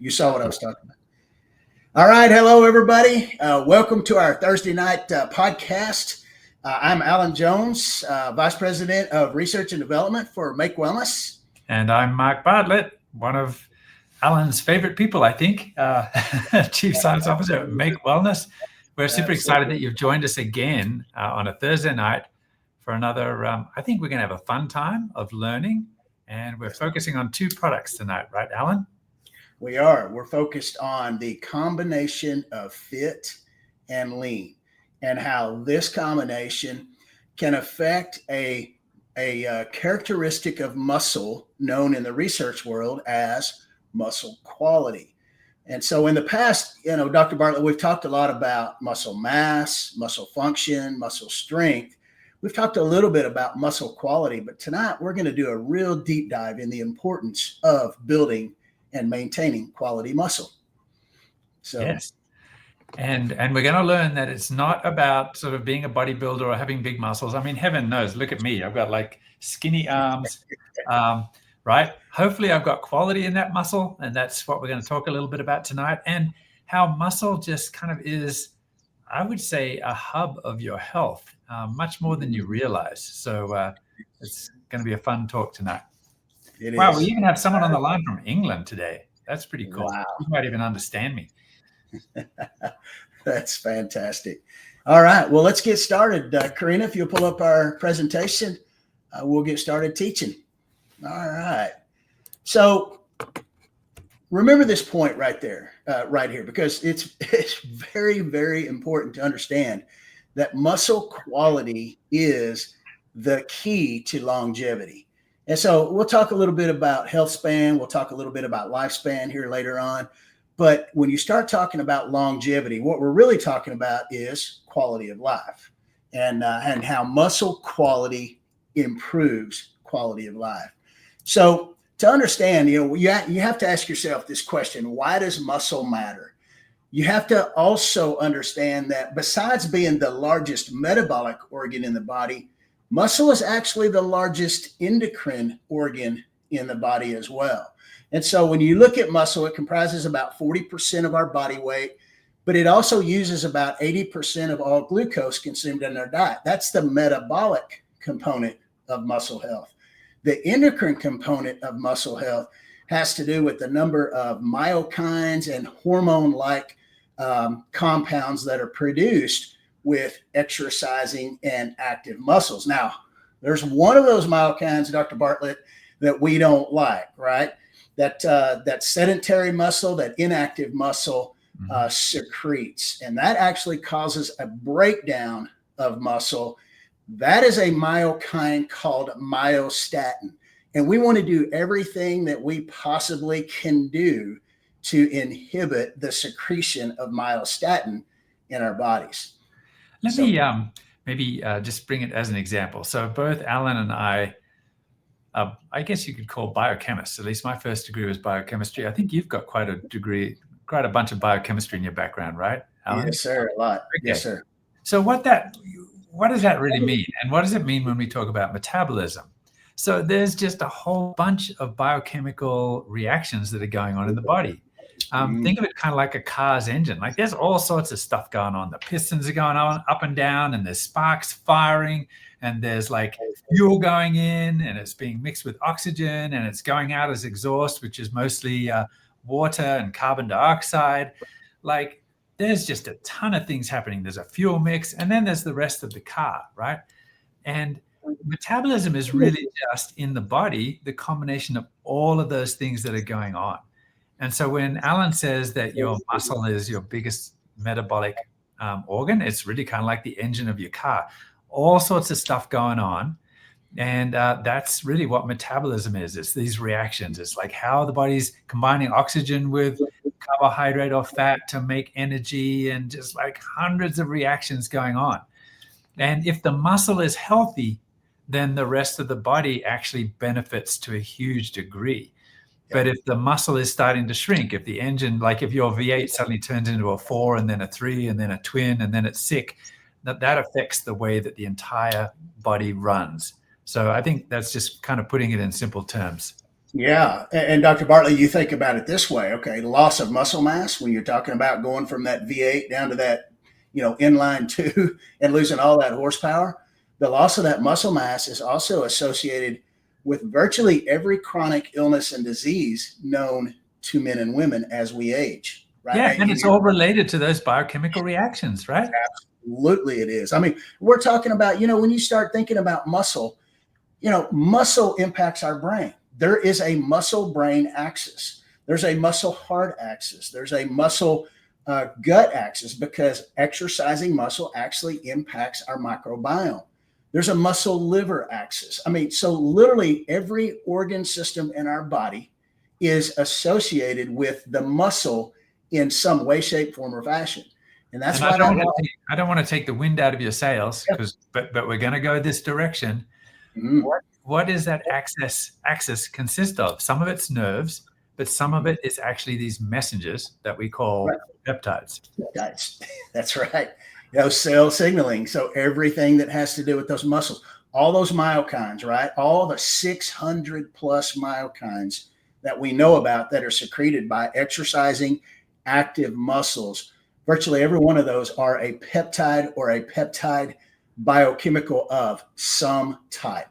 You saw what I was talking about. All right. Hello, everybody. Welcome to our Thursday night podcast. I'm Alan Jones, Vice President of Research and Development for Make Wellness. And I'm Mark Bartlett, one of Alan's favorite people, I think, Chief Science Officer at Make Wellness. We're super excited that you've joined us again on a Thursday night for another, I think we're going to have a fun time of learning. And we're focusing on two products tonight, right, Alan? We are. We're focused on the combination of fit and lean and how this combination can affect a characteristic of muscle known in the research world as muscle quality. And so in the past, Dr. Bartlett, we've talked a lot about muscle mass, muscle function, muscle strength. We've talked a little bit about muscle quality, but tonight we're going to do a real deep dive in the importance of building and maintaining quality muscle. So yes. And we're going to learn that it's not about sort of being a bodybuilder or having big muscles. I mean, heaven knows, look at me. I've got like skinny arms, right? Hopefully I've got quality in that muscle. And that's what we're going to talk a little bit about tonight, and how muscle just kind of is, I would say, a hub of your health, much more than you realize. So it's going to be a fun talk tonight. Wow, we even have someone on the line from England today. That's pretty cool. Wow. You might even understand me. That's fantastic. All right, well, let's get started. Karina, if you'll pull up our presentation, we'll get started teaching. All right. So remember this point right there, right here, because it's very, very important to understand that muscle quality is the key to longevity. And so we'll talk a little bit about health span. We'll talk a little bit about lifespan here later on. But when you start talking about longevity, what we're really talking about is quality of life, and how muscle quality improves quality of life. So to understand, you have to ask yourself this question: why does muscle matter? You have to also understand that besides being the largest metabolic organ in the body, muscle is actually the largest endocrine organ in the body as well. And so when you look at muscle, it comprises about 40% of our body weight, but it also uses about 80% of all glucose consumed in our diet. That's the metabolic component of muscle health. The endocrine component of muscle health has to do with the number of myokines and hormone-like compounds that are produced with exercising and active muscles. Now, there's one of those myokines, Dr. Bartlett, that we don't like, right? That sedentary muscle, that inactive muscle secretes, and that actually causes a breakdown of muscle. That is a myokine called myostatin, and we want to do everything that we possibly can do to inhibit the secretion of myostatin in our bodies. Let me maybe just bring it as an example. So both Alan and I guess you could call biochemists. At least my first degree was biochemistry. I think you've got quite a bunch of biochemistry in your background, right, Alan? Yes, sir. A lot. Okay. Yes, sir. So what does that really mean? And what does it mean when we talk about metabolism? So there's just a whole bunch of biochemical reactions that are going on in the body. Think of it kind of like a car's engine. Like there's all sorts of stuff going on. The pistons are going on up and down, and there's sparks firing, and there's like fuel going in, and it's being mixed with oxygen, and it's going out as exhaust, which is mostly water and carbon dioxide. Like there's just a ton of things happening. There's a fuel mix, and then there's the rest of the car, right? And metabolism is really just in the body, the combination of all of those things that are going on. And so when Alan says that your muscle is your biggest metabolic organ, it's really kind of like the engine of your car. All sorts of stuff going on. And that's really what metabolism is. It's these reactions. It's like how the body's combining oxygen with carbohydrate or fat to make energy, and just like hundreds of reactions going on. And if the muscle is healthy, then the rest of the body actually benefits to a huge degree. But if the muscle is starting to shrink, if the engine, like if your V8 suddenly turns into a 4 and then a 3 and then a twin and then it's sick, that affects the way that the entire body runs. So I think that's just kind of putting it in simple terms. Yeah. And Dr. Bartlett, you think about it this way. Okay. The loss of muscle mass, when you're talking about going from that V8 down to that, inline two and losing all that horsepower, the loss of that muscle mass is also associated with virtually every chronic illness and disease known to men and women as we age. Right. Yeah, and it's all related to those biochemical reactions, right? Absolutely, it is. I mean, we're talking about, when you start thinking about muscle, muscle impacts our brain. There is a muscle brain axis. There's a muscle heart axis. There's a muscle gut axis, because exercising muscle actually impacts our microbiome. There's a muscle liver axis. I mean, so literally every organ system in our body is associated with the muscle in some way, shape, form, or fashion. And that's why I don't want to take the wind out of your sails, but we're going to go this direction. Mm-hmm. What does that axis consist of? Some of it's nerves, but some of it is actually these messengers that we call peptides. That's right. Cell signaling. So everything that has to do with those muscles, all those myokines, right? All the 600 plus myokines that we know about that are secreted by exercising active muscles. Virtually every one of those are a peptide or a peptide biochemical of some type,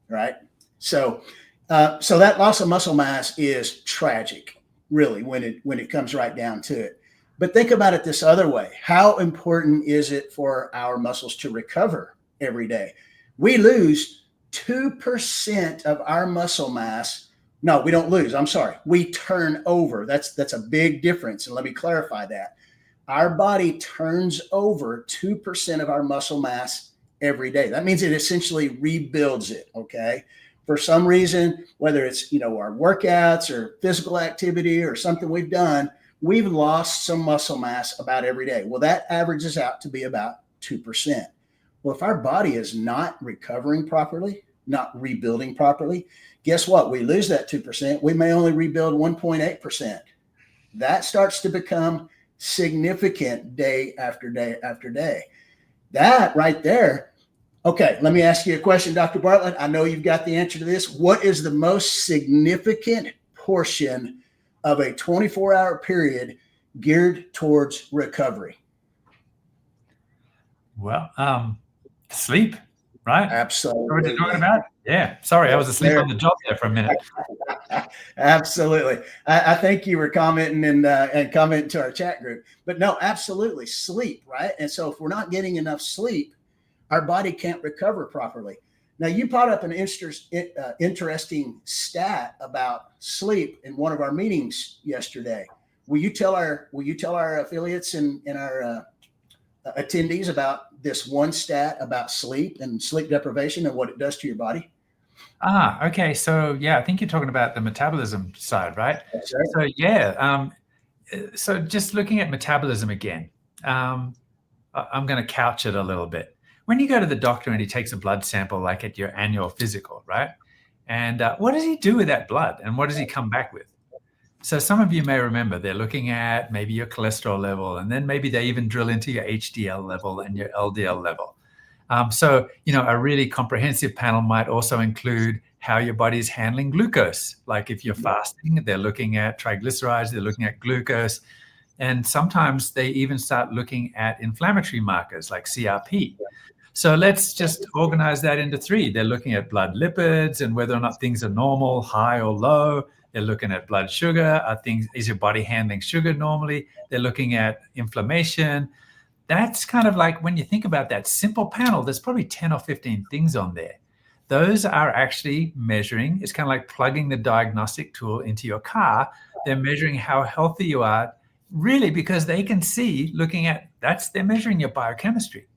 right? So that loss of muscle mass is tragic, really, when it comes right down to it. But think about it this other way. How important is it for our muscles to recover every day? We lose 2% of our muscle mass. No, we don't lose. I'm sorry. We turn over. That's a big difference. And let me clarify that. Our body turns over 2% of our muscle mass every day. That means it essentially rebuilds it. Okay. For some reason, whether it's, our workouts or physical activity or something we've done, we've lost some muscle mass about every day. Well, that averages out to be about 2%. Well, if our body is not recovering properly, not rebuilding properly, guess what? We lose that 2%. We may only rebuild 1.8%. That starts to become significant day after day after day. That right there. Okay, let me ask you a question, Dr. Bartlett. I know you've got the answer to this. What is the most significant portion of a 24-hour period geared towards recovery? Well, sleep, right? Absolutely. What are you talking about? Yeah. Sorry, I was asleep on the job there for a minute. Absolutely. I think you were commenting and commenting to our chat group. But no, absolutely. Sleep, right? And so if we're not getting enough sleep, our body can't recover properly. Now, you brought up an interesting stat about sleep in one of our meetings yesterday. Will you tell our affiliates and our attendees about this one stat about sleep and sleep deprivation and what it does to your body? Okay. So yeah, I think you're talking about the metabolism side, right? That's right. So yeah. So just looking at metabolism again, I'm going to couch it a little bit. When you go to the doctor and he takes a blood sample, like at your annual physical, right? And what does he do with that blood? And what does he come back with? So some of you may remember they're looking at maybe your cholesterol level, and then maybe they even drill into your HDL level and your LDL level. So, a really comprehensive panel might also include how your body is handling glucose. Like if you're fasting, they're looking at triglycerides, they're looking at glucose. And sometimes they even start looking at inflammatory markers like CRP. So let's just organize that into three. They're looking at blood lipids and whether or not things are normal, high or low. They're looking at blood sugar. Is your body handling sugar normally? They're looking at inflammation. That's kind of like when you think about that simple panel, there's probably 10 or 15 things on there. Those are actually measuring. It's kind of like plugging the diagnostic tool into your car. They're measuring how healthy you are, really, because they can see they're measuring your biochemistry.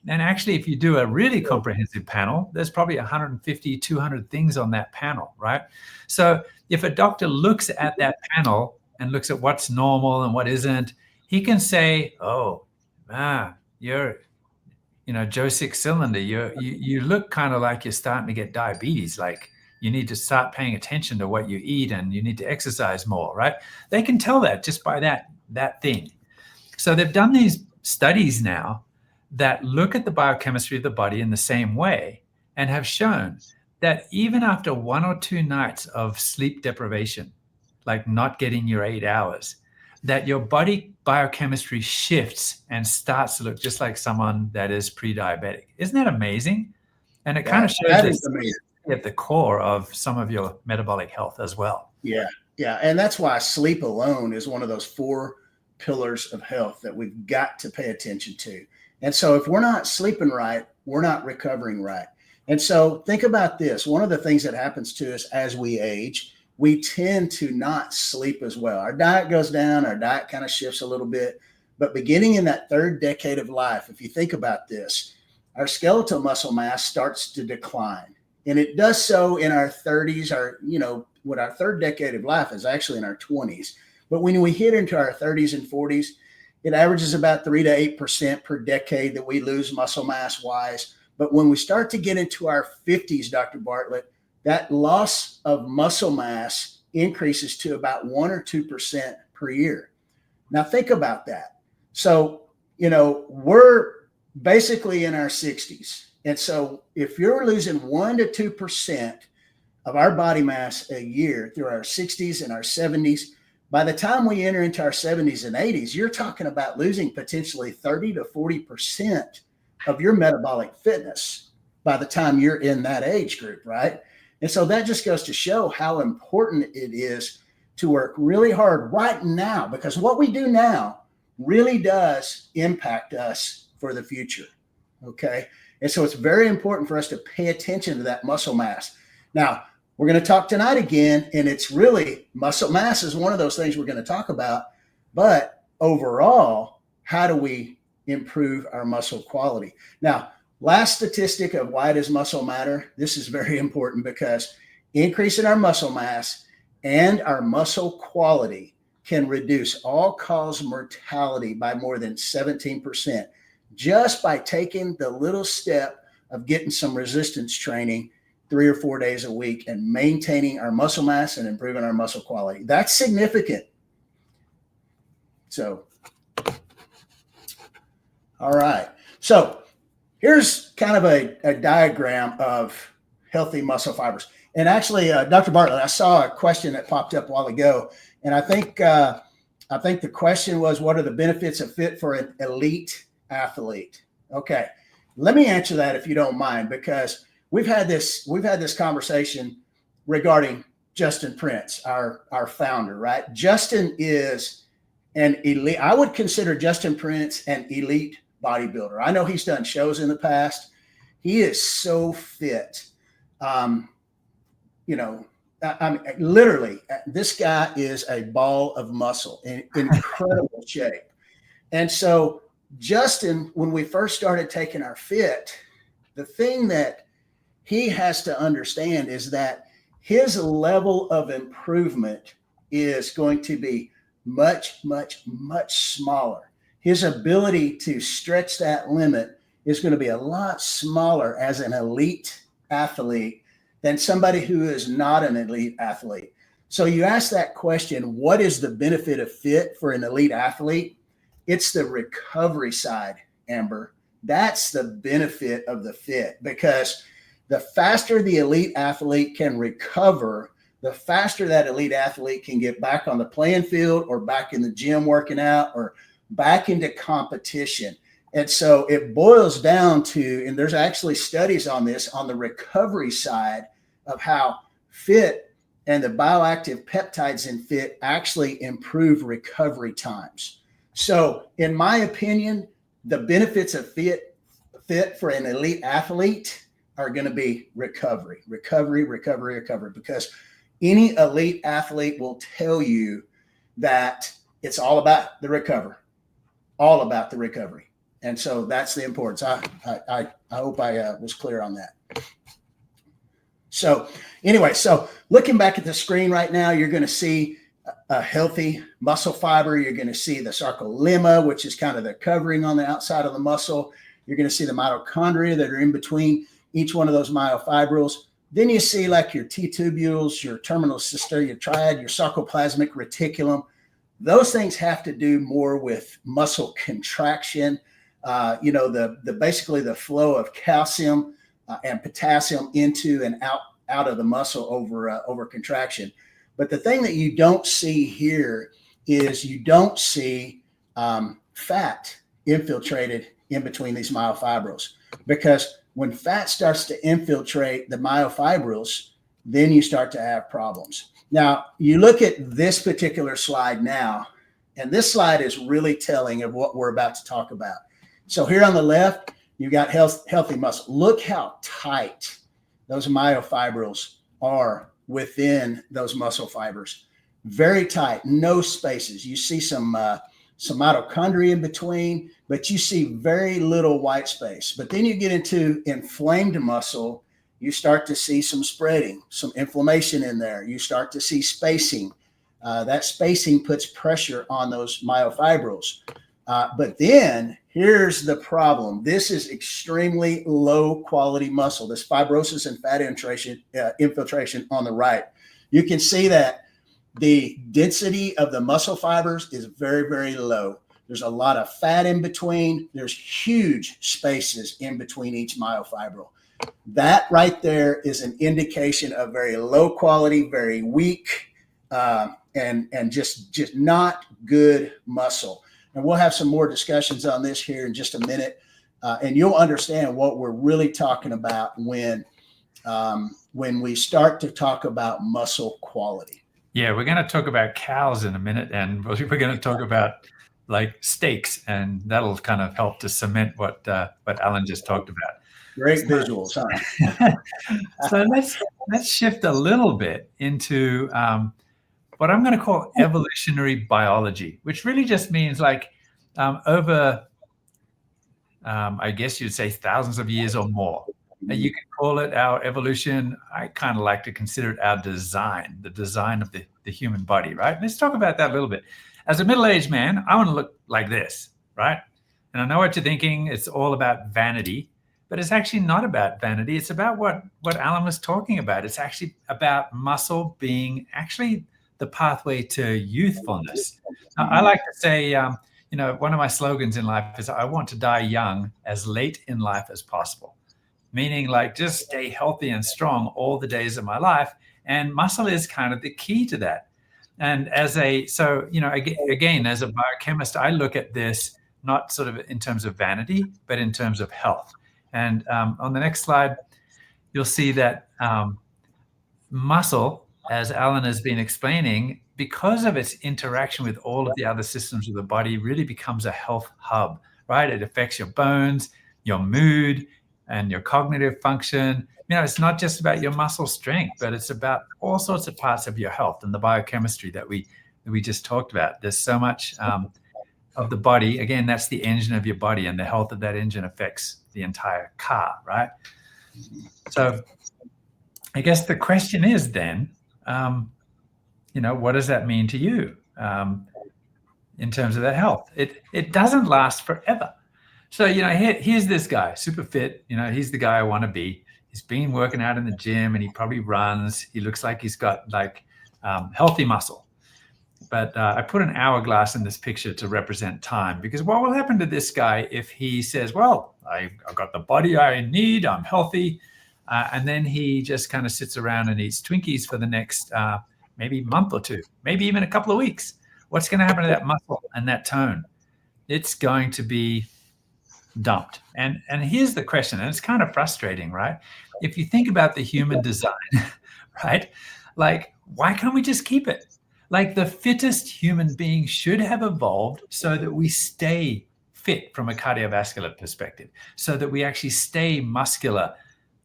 And actually, if you do a really comprehensive panel, there's probably 150, 200 things on that panel, right? So if a doctor looks at that panel and looks at what's normal and what isn't, he can say, you're, Joe Six Cylinder, you look kind of like you're starting to get diabetes. Like you need to start paying attention to what you eat and you need to exercise more, right? They can tell that just by that thing. So they've done these studies now that look at the biochemistry of the body in the same way and have shown that even after 1 or 2 nights of sleep deprivation, like not getting your 8 hours, that your body biochemistry shifts and starts to look just like someone that is pre-diabetic. Isn't that amazing? And it kind of shows that that is amazing. at the core of some of your metabolic health as well. Yeah. Yeah. And that's why sleep alone is one of those 4 pillars of health that we've got to pay attention to. And so if we're not sleeping right, we're not recovering right. And so think about this. One of the things that happens to us as we age, we tend to not sleep as well. Our diet goes down, our diet kind of shifts a little bit. But beginning in that 3rd decade of life, if you think about this, our skeletal muscle mass starts to decline. And it does so in our 30s, what our 3rd decade of life is actually in our 20s. But when we hit into our 30s and 40s, it averages about 3 to 8% per decade that we lose muscle mass wise. But when we start to get into our 50s, Dr. Bartlett, that loss of muscle mass increases to about 1 or 2% per year. Now think about that. So, we're basically in our 60s. And so if you're losing 1 to 2% of our body mass a year through our 60s and our 70s, by the time we enter into our 70s and 80s, you're talking about losing potentially 30 to 40% of your metabolic fitness by the time you're in that age group, right? And so that just goes to show how important it is to work really hard right now, because what we do now really does impact us for the future, okay? And so it's very important for us to pay attention to that muscle mass. Now, we're going to talk tonight again, and it's really muscle mass is one of those things we're going to talk about, but overall, how do we improve our muscle quality? Now, last statistic of why does muscle matter? This is very important because increasing our muscle mass and our muscle quality can reduce all-cause mortality by more than 17% just by taking the little step of getting some resistance training 3 or 4 days a week and maintaining our muscle mass and improving our muscle quality. That's significant. So, all right. So here's kind of a diagram of healthy muscle fibers. And actually, Dr. Bartlett, I saw a question that popped up a while ago, and I think the question was, what are the benefits of fit for an elite athlete? Okay, let me answer that if you don't mind, because we've had this conversation regarding Justin Prince, our founder, right? Justin is an elite. I would consider Justin Prince an elite bodybuilder. I know he's done shows in the past. He is so fit. Literally, this guy is a ball of muscle in incredible shape. And so Justin, when we first started taking our fit, the thing that he has to understand is that his level of improvement is going to be much, much, much smaller. His ability to stretch that limit is going to be a lot smaller as an elite athlete than somebody who is not an elite athlete. So you ask that question, what is the benefit of fit for an elite athlete? It's the recovery side, Amber. That's the benefit of the fit, because the faster the elite athlete can recover, the faster that elite athlete can get back on the playing field or back in the gym working out or back into competition. And so it boils down to, and there's actually studies on this, on the recovery side of how fit and the bioactive peptides in fit actually improve recovery times. So in my opinion, the benefits of fit for an elite athlete are going to be recovery, because any elite athlete will tell you that it's all about the recovery. And so that's the importance. I hope I was clear on that. So anyway, so looking back at the screen right now, you're going to see a healthy muscle fiber. You're going to see the sarcolemma, which is kind of the covering on the outside of the muscle. You're going to see the mitochondria that are in between each one of those myofibrils. Then you see like your T-tubules, your terminal cister, your triad, your sarcoplasmic reticulum. Those things have to do more with muscle contraction. Basically the flow of calcium and potassium into and out out of the muscle over contraction. But the thing that you don't see here is you don't see fat infiltrated in between these myofibrils, because when fat starts to infiltrate the myofibrils, then you start to have problems. Now, you look at this particular slide now, and this slide is really telling of what we're about to talk about. So here on the left, you've got healthy muscle. Look how tight those myofibrils are within those muscle fibers. Very tight, no spaces. You see some mitochondria in between, but you see very little white space. But then you get into inflamed muscle, you start to see some spreading, some inflammation in there. You start to see spacing. That spacing puts pressure on those myofibrils. But then here's the problem. This is extremely low quality muscle, this fibrosis and fat infiltration on the right. You can see that the density of the muscle fibers is very, very low. There's a lot of fat in between. There's huge spaces in between each myofibril. That right there is an indication of very low quality, very weak, and just not good muscle. And we'll have some more discussions on this here in just a minute, and you'll understand what we're really talking about when we start to talk about muscle quality. Yeah, we're going to talk about cows in a minute, and we're going to talk about like steaks, and that'll kind of help to cement what Alan just talked about. Great visuals, huh? So let's shift a little bit into what I'm going to call evolutionary biology, which really just means like over, I guess you'd say thousands of years or more. You can call it our evolution. I kind of like to consider it our design, the design of the human body, right? Let's talk about that a little bit. As a middle-aged man, I want to look like this, right? And I know what you're thinking. It's all about vanity, but it's actually not about vanity. It's about what Alan was talking about. It's actually about muscle being actually the pathway to youthfulness. Now, I like to say, one of my slogans in life is I want to die young, as late in life as possible. Meaning like just stay healthy and strong all the days of my life. And muscle is kind of the key to that. And again, as a biochemist, I look at this not sort of in terms of vanity, but in terms of health. And on the next slide, you'll see that muscle, as Alan has been explaining, because of its interaction with all of the other systems of the body, really becomes a health hub, right? It affects your bones, your mood, and your cognitive function. It's not just about your muscle strength, but it's about all sorts of parts of your health and the biochemistry that we just talked about. There's so much of the body. Again, that's the engine of your body, and the health of that engine affects the entire car, right? So I guess the question is then, what does that mean to you in terms of that health? It doesn't last forever. So, here's this guy, super fit. He's the guy I want to be. He's been working out in the gym, and he probably runs. He looks like he's got like healthy muscle. But I put an hourglass in this picture to represent time, because what will happen to this guy if he says, well, I've got the body I need, I'm healthy, and then he just kind of sits around and eats Twinkies for the next maybe month or two, maybe even a couple of weeks? What's going to happen to that muscle and that tone? It's going to be dumped. And here's the question, and it's kind of frustrating, right? If you think about the human design, right? Like, why can't we just keep it? Like, the fittest human being should have evolved so that we stay fit from a cardiovascular perspective, so that we actually stay muscular.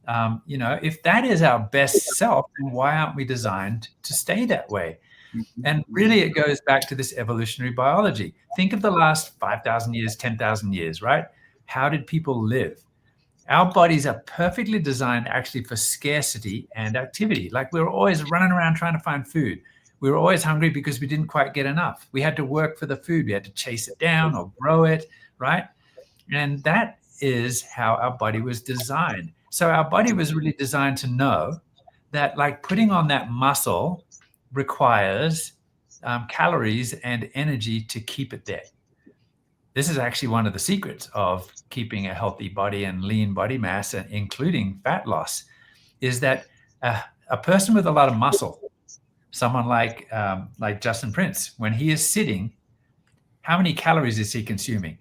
If that is our best self, then why aren't we designed to stay that way? And really, it goes back to this evolutionary biology. Think of the last 5,000 years, 10,000 years, right? How did people live? Our bodies are perfectly designed actually for scarcity and activity. Like, we were always running around trying to find food. We were always hungry because we didn't quite get enough. We had to work for the food. We had to chase it down or grow it, right? And that is how our body was designed. So our body was really designed to know that, like, putting on that muscle requires calories and energy to keep it there. This is actually one of the secrets of keeping a healthy body and lean body mass, including fat loss, is that a person with a lot of muscle, someone like Justin Prince, when he is sitting, how many calories is he consuming?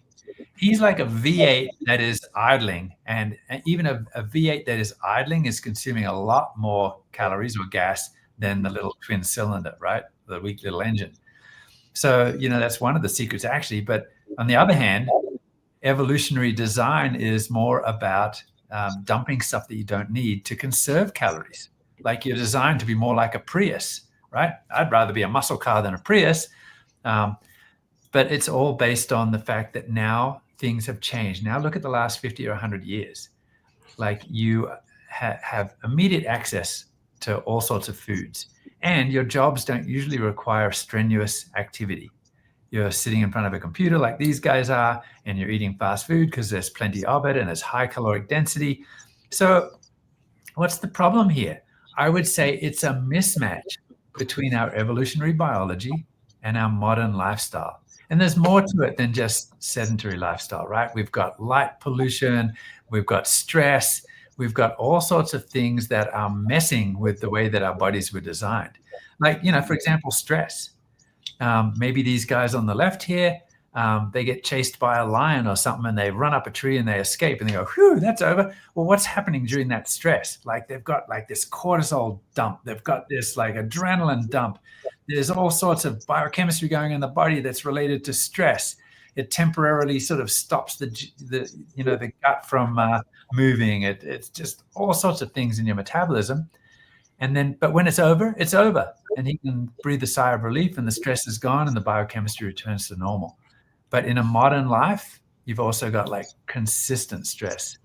He's like a V8 that is idling, and even a V8 that is idling is consuming a lot more calories or gas than the little twin cylinder, right? The weak little engine. So, that's one of the secrets actually. But on the other hand, evolutionary design is more about dumping stuff that you don't need to conserve calories. Like you're designed to be more like a Prius, right? I'd rather be a muscle car than a Prius. But it's all based on the fact that now things have changed. Now look at the last 50 or 100 years. Like you have immediate access to all sorts of foods, and your jobs don't usually require strenuous activity. You're sitting in front of a computer like these guys are, and you're eating fast food because there's plenty of it and it's high caloric density. So what's the problem here? I would say it's a mismatch between our evolutionary biology and our modern lifestyle. And there's more to it than just sedentary lifestyle, right? We've got light pollution, we've got stress, we've got all sorts of things that are messing with the way that our bodies were designed. Like, for example, stress. Maybe these guys on the left here, they get chased by a lion or something and they run up a tree and they escape and they go, whew, that's over. Well, what's happening during that stress? Like they've got like this cortisol dump. They've got this like adrenaline dump. There's all sorts of biochemistry going in the body that's related to stress. It temporarily sort of stops the gut from moving. It's just all sorts of things in your metabolism. But when it's over, it's over. And he can breathe a sigh of relief and the stress is gone and the biochemistry returns to normal. But in a modern life, you've also got like consistent stress.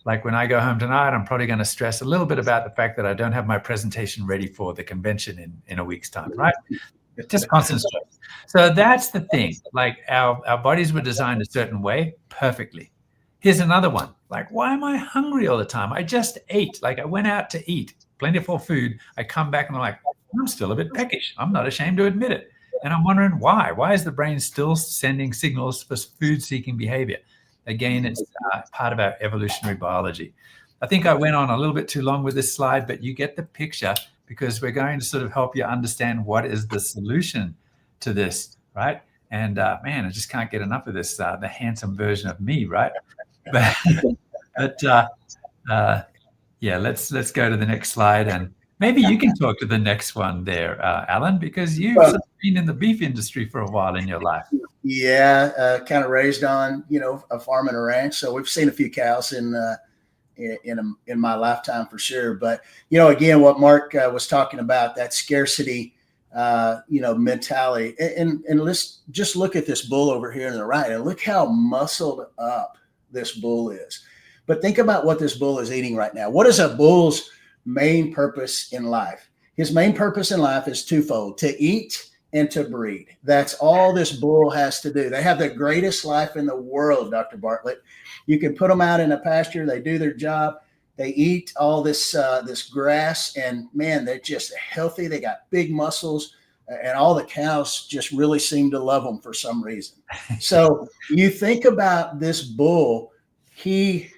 Like when I go home tonight, I'm probably going to stress a little bit about the fact that I don't have my presentation ready for the convention in a week's time, right? Just constant stress. So that's the thing. Like our bodies were designed a certain way perfectly. Here's another one. Like, why am I hungry all the time? I just ate. Like I went out to eat plentiful food. I come back and I'm like, I'm still a bit peckish. I'm not ashamed to admit it. And I'm wondering why. Why is the brain still sending signals for food-seeking behavior? Again, it's part of our evolutionary biology. I think I went on a little bit too long with this slide, but you get the picture because we're going to sort of help you understand what is the solution to this, right? And man, I just can't get enough of this, the handsome version of me, right? But yeah, let's go to the next slide, and maybe you can talk to the next one there, Alan, because you've sort of been in the beef industry for a while in your life. Yeah, kind of raised on a farm and a ranch, so we've seen a few cows in my lifetime for sure. But again, what Mark was talking about, that scarcity, mentality, and let's just look at this bull over here on the right, and look how muscled up this bull is. But think about what this bull is eating right now. What is a bull's main purpose in life? His main purpose in life is twofold: to eat and to breed. That's all this bull has to do. They have the greatest life in the world, Dr. Bartlett. You can put them out in a pasture. They do their job. They eat all this grass, and man, they're just healthy. They got big muscles, and all the cows just really seem to love them for some reason. So you think about this bull. He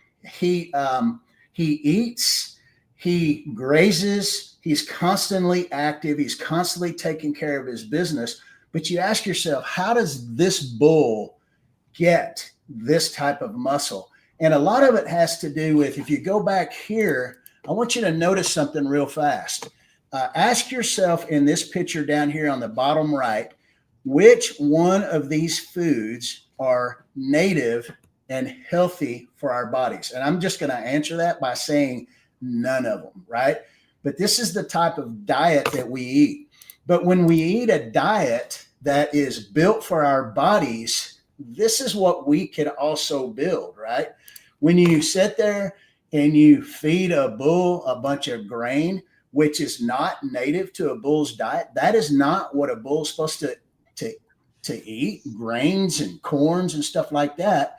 eats, he grazes, he's constantly active, he's constantly taking care of his business. But you ask yourself, how does this bull get this type of muscle? And a lot of it has to do with, if you go back here, I want you to notice something real fast. Ask yourself in this picture down here on the bottom right, which one of these foods are native and healthy for our bodies? And I'm just going to answer that by saying none of them, right? But this is the type of diet that we eat. But when we eat a diet that is built for our bodies, this is what we can also build, right? When you sit there and you feed a bull a bunch of grain, which is not native to a bull's diet, that is not what a bull's supposed to eat, grains and corns and stuff like that.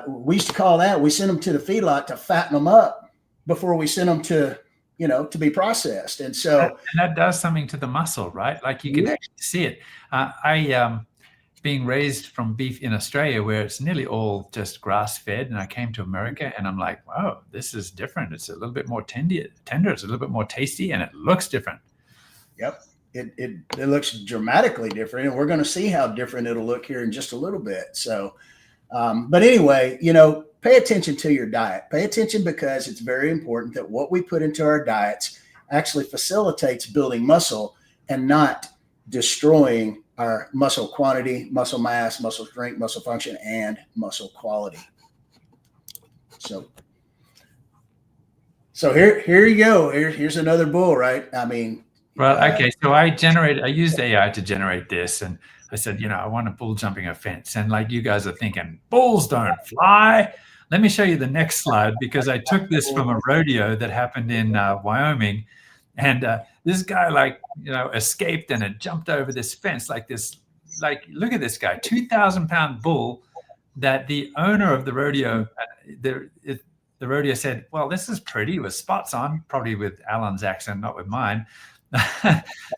We used to call that, we send them to the feedlot to fatten them up before we send them to be processed. And so that does something to the muscle, right? Like you can actually see it. being raised from beef in Australia, where it's nearly all just grass fed, and I came to America and I'm like, wow, this is different. It's a little bit more tender. It's a little bit more tasty, and it looks different. Yep. It looks dramatically different, and we're going to see how different it'll look here in just a little bit. So, but anyway, pay attention to your diet. Pay attention, because it's very important that what we put into our diets actually facilitates building muscle and not destroying our muscle quantity, muscle mass, muscle strength, muscle function, and muscle quality. So here you go. Here's another bull, right? I mean, well, okay. So I used AI to generate this, and I said, I want a bull jumping a fence. And like you guys are thinking, bulls don't fly. Let me show you the next slide, because I took this from a rodeo that happened in Wyoming. And this guy escaped and had jumped over this fence like this. Like, look at this guy, 2,000-pound bull that the owner of the rodeo, the rodeo said, well, this is pretty, with spots on, probably with Alan's accent, not with mine.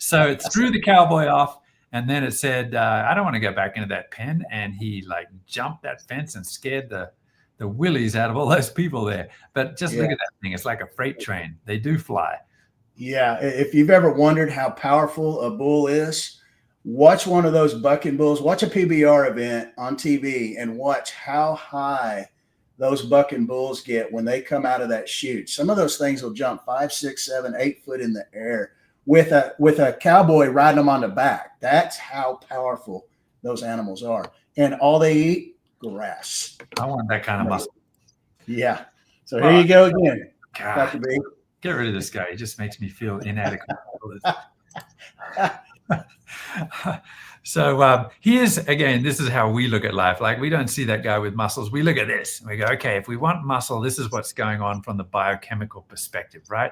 So it threw the cowboy off, and then it said, I don't want to go back into that pen. And he jumped that fence and scared the willies out of all those people there. But just look at that thing. It's like a freight train. They do fly. Yeah. If you've ever wondered how powerful a bull is, watch one of those bucking bulls, watch a PBR event on TV, and watch how high those bucking bulls get when they come out of that chute. Some of those things will jump 5, 6, 7, 8 foot in the air with a cowboy riding them on the back. That's how powerful those animals are. And all they eat, grass. I want that kind of muscle. Yeah. So here you go again. God, get rid of this guy. He just makes me feel inadequate. So here's, again, this is how we look at life. Like, we don't see that guy with muscles. We look at this and we go, okay, if we want muscle, this is what's going on from the biochemical perspective, right?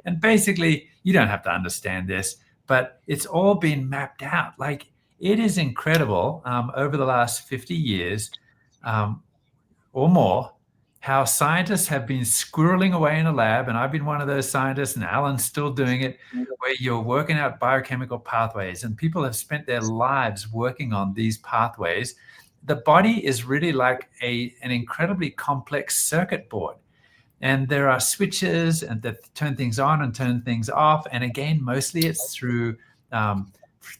And basically, you don't have to understand this, but it's all been mapped out. Like, it is incredible over the last 50 years or more, how scientists have been squirreling away in a lab, and I've been one of those scientists, and Alan's still doing it, where you're working out biochemical pathways, and people have spent their lives working on these pathways. The body is really like an incredibly complex circuit board, and there are switches and that turn things on and turn things off. And again, mostly it's through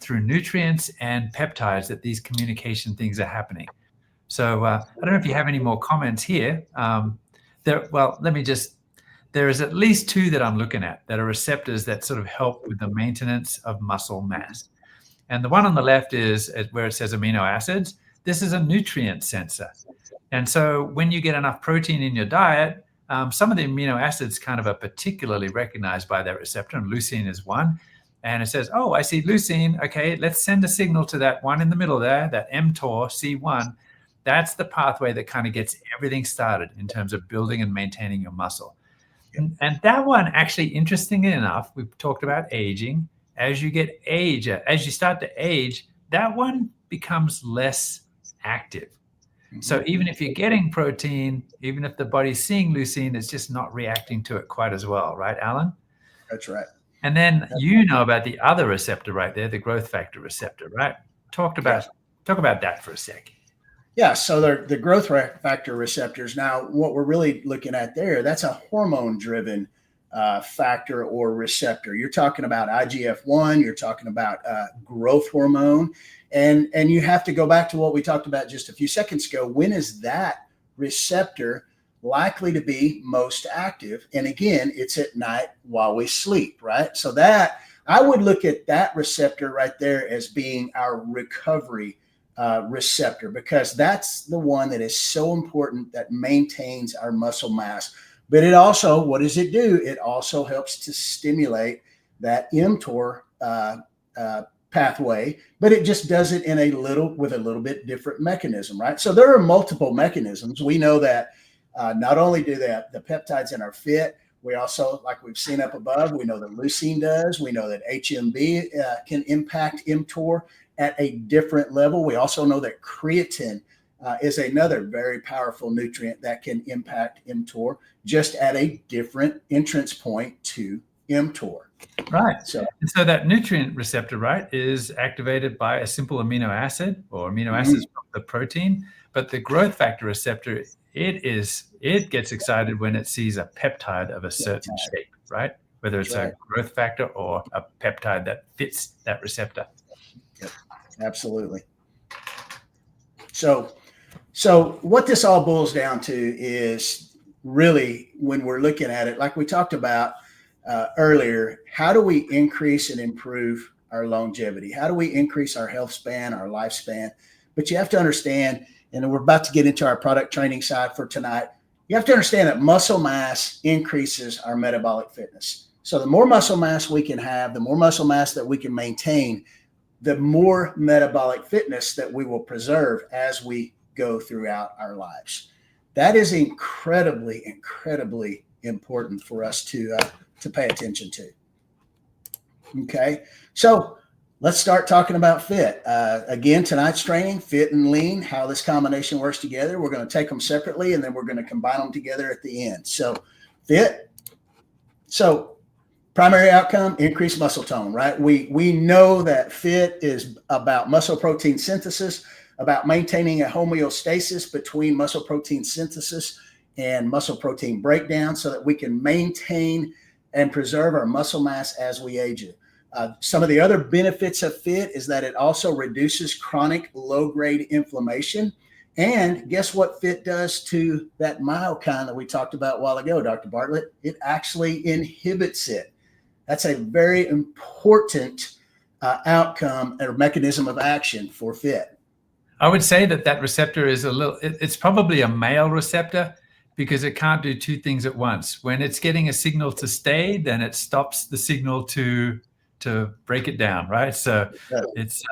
nutrients and peptides that these communication things are happening. So I don't know if you have any more comments here. There is at least 2 that I'm looking at that are receptors that sort of help with the maintenance of muscle mass. And the one on the left is where it says amino acids. This is a nutrient sensor. And so when you get enough protein in your diet, some of the amino acids kind of are particularly recognized by that receptor, and leucine is one. And it says, oh, I see leucine. Okay, let's send a signal to that one in the middle there, that mTOR C1. That's the pathway that kind of gets everything started in terms of building and maintaining your muscle. And that one, actually, interestingly enough, we've talked about aging. As you start to age, that one becomes less active. So even if you're getting protein, even if the body's seeing leucine, it's just not reacting to it quite as well, right, Alan? That's right. And then you know about the other receptor right there, the growth factor receptor, right? Talk about that for a sec. Yeah, so the growth factor receptors. Now, what we're really looking at there, that's a hormone-driven factor or receptor. You're talking about IGF-1. You're talking about growth hormone, and you have to go back to what we talked about just a few seconds ago. When is that receptor likely to be most active? And again, it's at night while we sleep, right? So that, I would look at that receptor right there as being our recovery receptor, because that's the one that is so important, that maintains our muscle mass. But it also, what does it do? It also helps to stimulate that mTOR pathway, but it just does it with a little bit different mechanism, right? So there are multiple mechanisms. We know that not only do the peptides in our fit, we also, like we've seen up above, we know that leucine does. We know that HMB can impact mTOR at a different level. We also know that creatine is another very powerful nutrient that can impact mTOR, just at a different entrance point to mTOR. Right. So, And so that nutrient receptor, right, is activated by a simple amino acid or amino acids from the protein. But the growth factor receptor, it gets excited when it sees a peptide of a certain shape, right? Whether it's a growth factor or a peptide that fits that receptor. Yep, absolutely. So what this all boils down to is really, when we're looking at it, like we talked about earlier, how do we increase and improve our longevity? How do we increase our health span, our lifespan? But you have to understand, and we're about to get into our product training side for tonight, you have to understand that muscle mass increases our metabolic fitness. So the more muscle mass we can have, the more muscle mass that we can maintain, the more metabolic fitness that we will preserve as we go throughout our lives. That is incredibly, incredibly important for us to pay attention to. Okay, so let's start talking about fit. Again, tonight's training, fit and lean, how this combination works together. We're going to take them separately, and then we're going to combine them together at the end. So fit. So primary outcome, increased muscle tone, right? We know that fit is about muscle protein synthesis, about maintaining a homeostasis between muscle protein synthesis and muscle protein breakdown so that we can maintain and preserve our muscle mass as we age it. Some of the other benefits of fit is that it also reduces chronic low-grade inflammation. And guess what fit does to that myokine that we talked about a while ago, Dr. Bartlett? It actually inhibits it. That's a very important outcome or mechanism of action for fit. I would say that receptor is it's probably a male receptor because it can't do two things at once. When it's getting a signal to stay, then it stops the signal to break it down, right? So it's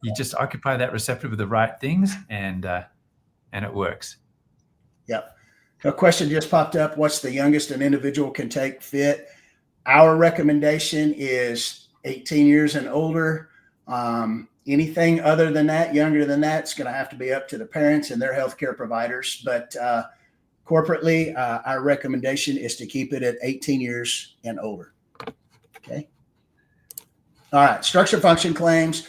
you just occupy that receptor with the right things, and it works. Yep. A question just popped up. What's the youngest an individual can take fit? Our recommendation is 18 years and older. Anything other than that, younger than that, it's going to have to be up to the parents and their healthcare providers. But corporately, our recommendation is to keep it at 18 years and older. Okay. All right. Structure function claims,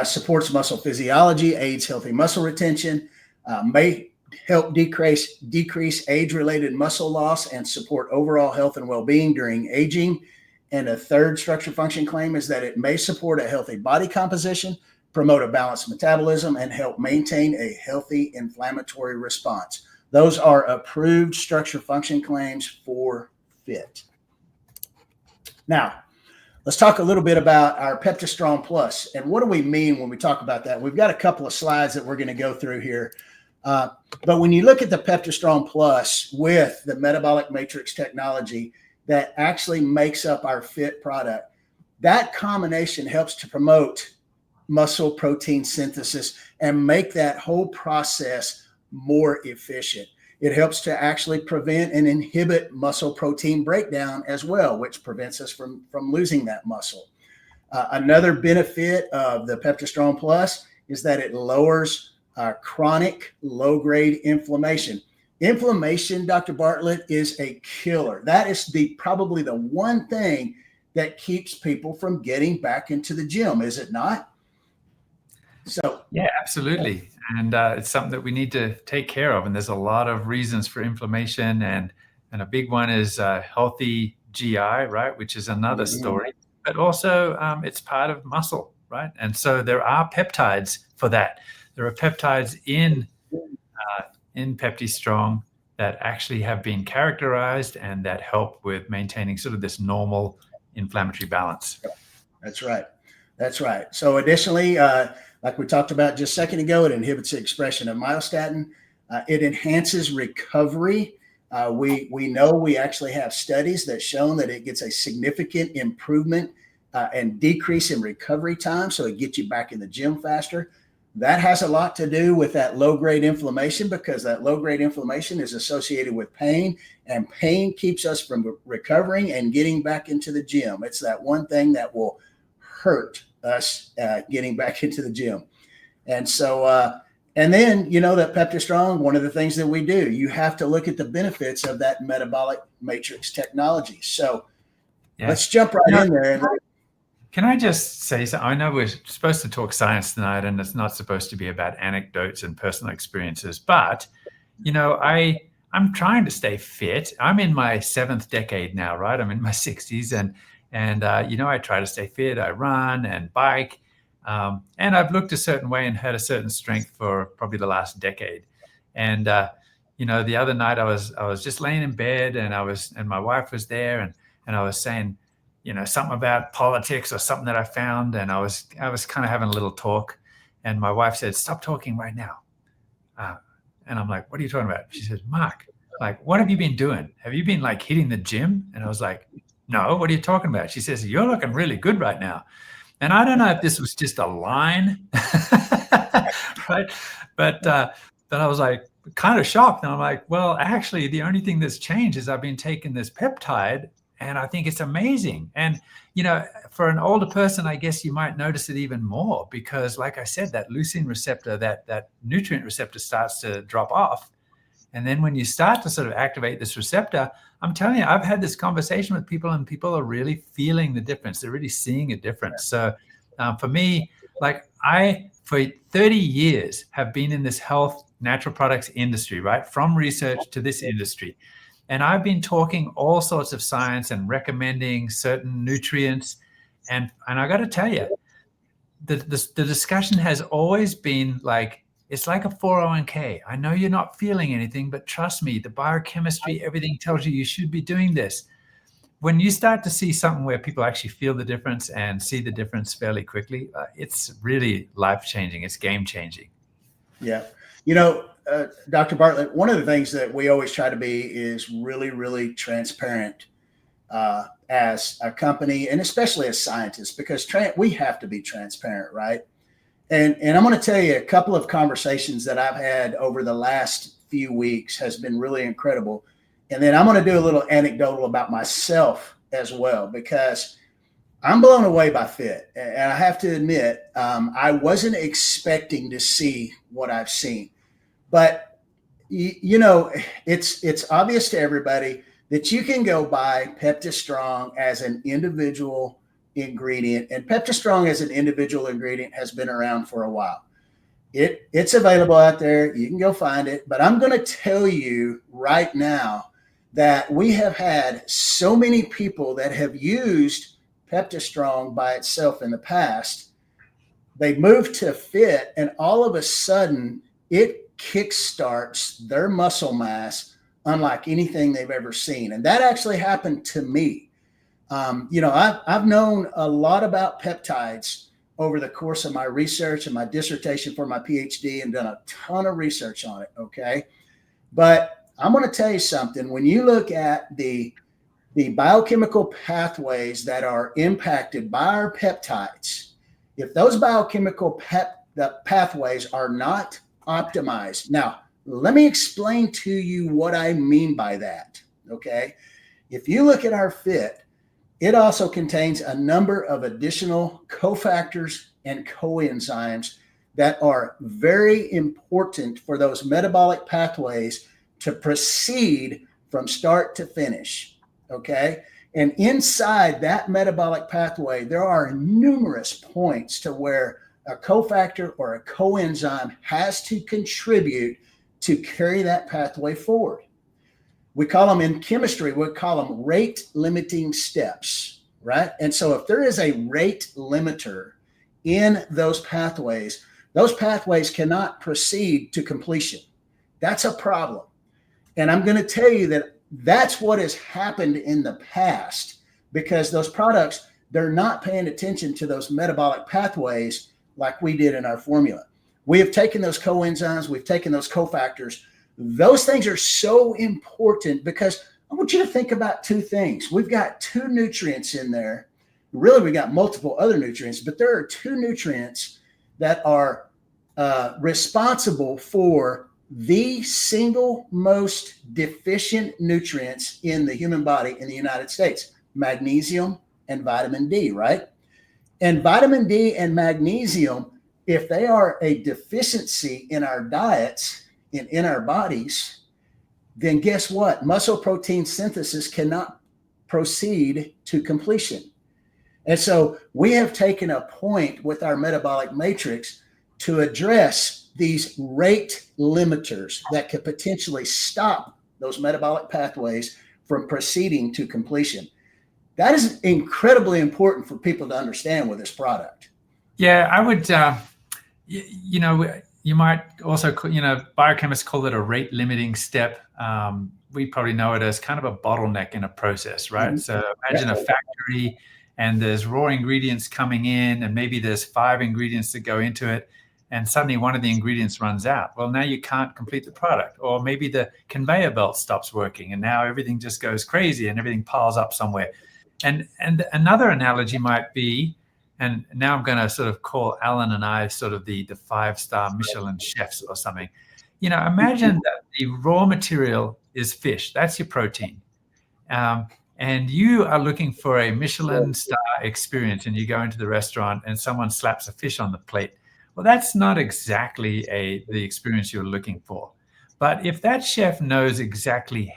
supports muscle physiology, aids healthy muscle retention, may help decrease age-related muscle loss and support overall health and well-being during aging. And a third structure function claim is that it may support a healthy body composition, promote a balanced metabolism, and help maintain a healthy inflammatory response. Those are approved structure function claims for fit. Now, let's talk a little bit about our Peptistrong Plus. And what do we mean when we talk about that? We've got a couple of slides that we're going to go through here. But when you look at the Peptistrong Plus with the metabolic matrix technology that actually makes up our fit product, that combination helps to promote muscle protein synthesis and make that whole process more efficient. It helps to actually prevent and inhibit muscle protein breakdown as well, which prevents us from losing that muscle. Another benefit of the Peptistrong Plus is that it lowers chronic low-grade inflammation. Inflammation, Dr. Bartlett, is a killer. That is probably the one thing that keeps people from getting back into the gym, is it not? So yeah, absolutely. And it's something that we need to take care of. And there's a lot of reasons for inflammation. And a big one is healthy GI, right? Which is another story. But also it's part of muscle, right? And so there are peptides for that. There are peptides in Peptistrong that actually have been characterized and that help with maintaining sort of this normal inflammatory balance. That's right. That's right. So additionally, like we talked about just a second ago, it inhibits the expression of myostatin. It enhances recovery. We know we actually have studies that shown that it gets a significant improvement and decrease in recovery time. So it gets you back in the gym faster. That has a lot to do with that low-grade inflammation, because that low-grade inflammation is associated with pain, and pain keeps us from recovering and getting back into the gym. It's that one thing that will hurt us getting back into the gym. And so, and then, you know, that Peptistrong, one of the things that we do, you have to look at the benefits of that metabolic matrix technology. So Yeah. Let's jump right in there. Can I just say something? I know we're supposed to talk science tonight, and it's not supposed to be about anecdotes and personal experiences, but I'm trying to stay fit. I'm in my 7th decade now, right? I'm in my 60s, and I try to stay fit. I run and bike, and I've looked a certain way and had a certain strength for probably the last decade. And the other night I was just laying in bed, and my wife was there, and I was saying, something about politics or something that I found, and I was kind of having a little talk, and my wife said, "Stop talking right now." And I'm like, "What are you talking about?" She says, "Mark, like, what have you been doing? Have you been like hitting the gym?" And I was like, "No, what are you talking about?" She says, "You're looking really good right now." And I don't know if this was just a line, right? But I was like kind of shocked. And I'm like, well, actually, the only thing that's changed is I've been taking this peptide, and I think it's amazing. And, for an older person, I guess you might notice it even more because, like I said, that leucine receptor, that nutrient receptor starts to drop off. And then when you start to sort of activate this receptor, I'm telling you, I've had this conversation with people, and people are really feeling the difference. They're really seeing a difference. So for me, like for 30 years have been in this health natural products industry, right? From research to this industry. And I've been talking all sorts of science and recommending certain nutrients. And I got to tell you, the discussion has always been like, it's like a 401k. I know you're not feeling anything, but trust me, the biochemistry, everything tells you should be doing this. When you start to see something where people actually feel the difference and see the difference fairly quickly, it's really life-changing. It's game-changing. Yeah. Dr. Bartlett, one of the things that we always try to be is really, really transparent as a company, and especially as scientists, because we have to be transparent, right? And I'm going to tell you, a couple of conversations that I've had over the last few weeks has been really incredible. And then I'm going to do a little anecdotal about myself as well, because I'm blown away by FIT. And I have to admit, I wasn't expecting to see what I've seen. But, it's obvious to everybody that you can go buy PeptiStrong as an individual ingredient, and PeptiStrong as an individual ingredient has been around for a while. It's available out there. You can go find it. But I'm going to tell you right now that we have had so many people that have used PeptiStrong by itself in the past. They moved to FIT, and all of a sudden it kickstarts their muscle mass unlike anything they've ever seen. And that actually happened to me. I've known a lot about peptides over the course of my research and my dissertation for my PhD, and done a ton of research on it. Okay. But I'm going to tell you something. When you look at the biochemical pathways that are impacted by our peptides, if those biochemical pathways are not optimized. Now, let me explain to you what I mean by that. Okay. If you look at our FIT, it also contains a number of additional cofactors and coenzymes that are very important for those metabolic pathways to proceed from start to finish. Okay. And inside that metabolic pathway, there are numerous points to where a cofactor or a coenzyme has to contribute to carry that pathway forward. We call them, in chemistry, we call them rate limiting steps, right? And so if there is a rate limiter in those pathways cannot proceed to completion. That's a problem. And I'm going to tell you that that's what has happened in the past, because those products, they're not paying attention to those metabolic pathways like we did in our formula. We have taken those coenzymes, we've taken those cofactors. Those things are so important, because I want you to think about two things. We've got 2 nutrients in there. Really, we got multiple other nutrients, but there are 2 nutrients that are responsible for the single most deficient nutrients in the human body in the United States: magnesium and vitamin D, right? And vitamin D and magnesium, if they are a deficiency in our diets, in our bodies, then guess what? Muscle protein synthesis cannot proceed to completion. And so we have taken a point with our metabolic matrix to address these rate limiters that could potentially stop those metabolic pathways from proceeding to completion. That is incredibly important for people to understand with this product. Yeah, I would, you might also, biochemists call it a rate limiting step. We probably know it as kind of a bottleneck in a process, right? Mm-hmm. So imagine a factory and there's raw ingredients coming in, and maybe there's 5 ingredients that go into it, and suddenly one of the ingredients runs out. Well, now you can't complete the product. Or maybe the conveyor belt stops working and now everything just goes crazy and everything piles up somewhere. And another analogy might be, and now I'm going to sort of call Alan and I sort of the 5-star Michelin chefs or something. Imagine that the raw material is fish. That's your protein. And you are looking for a Michelin star experience, and you go into the restaurant and someone slaps a fish on the plate. Well, that's not exactly the experience you're looking for. But if that chef knows exactly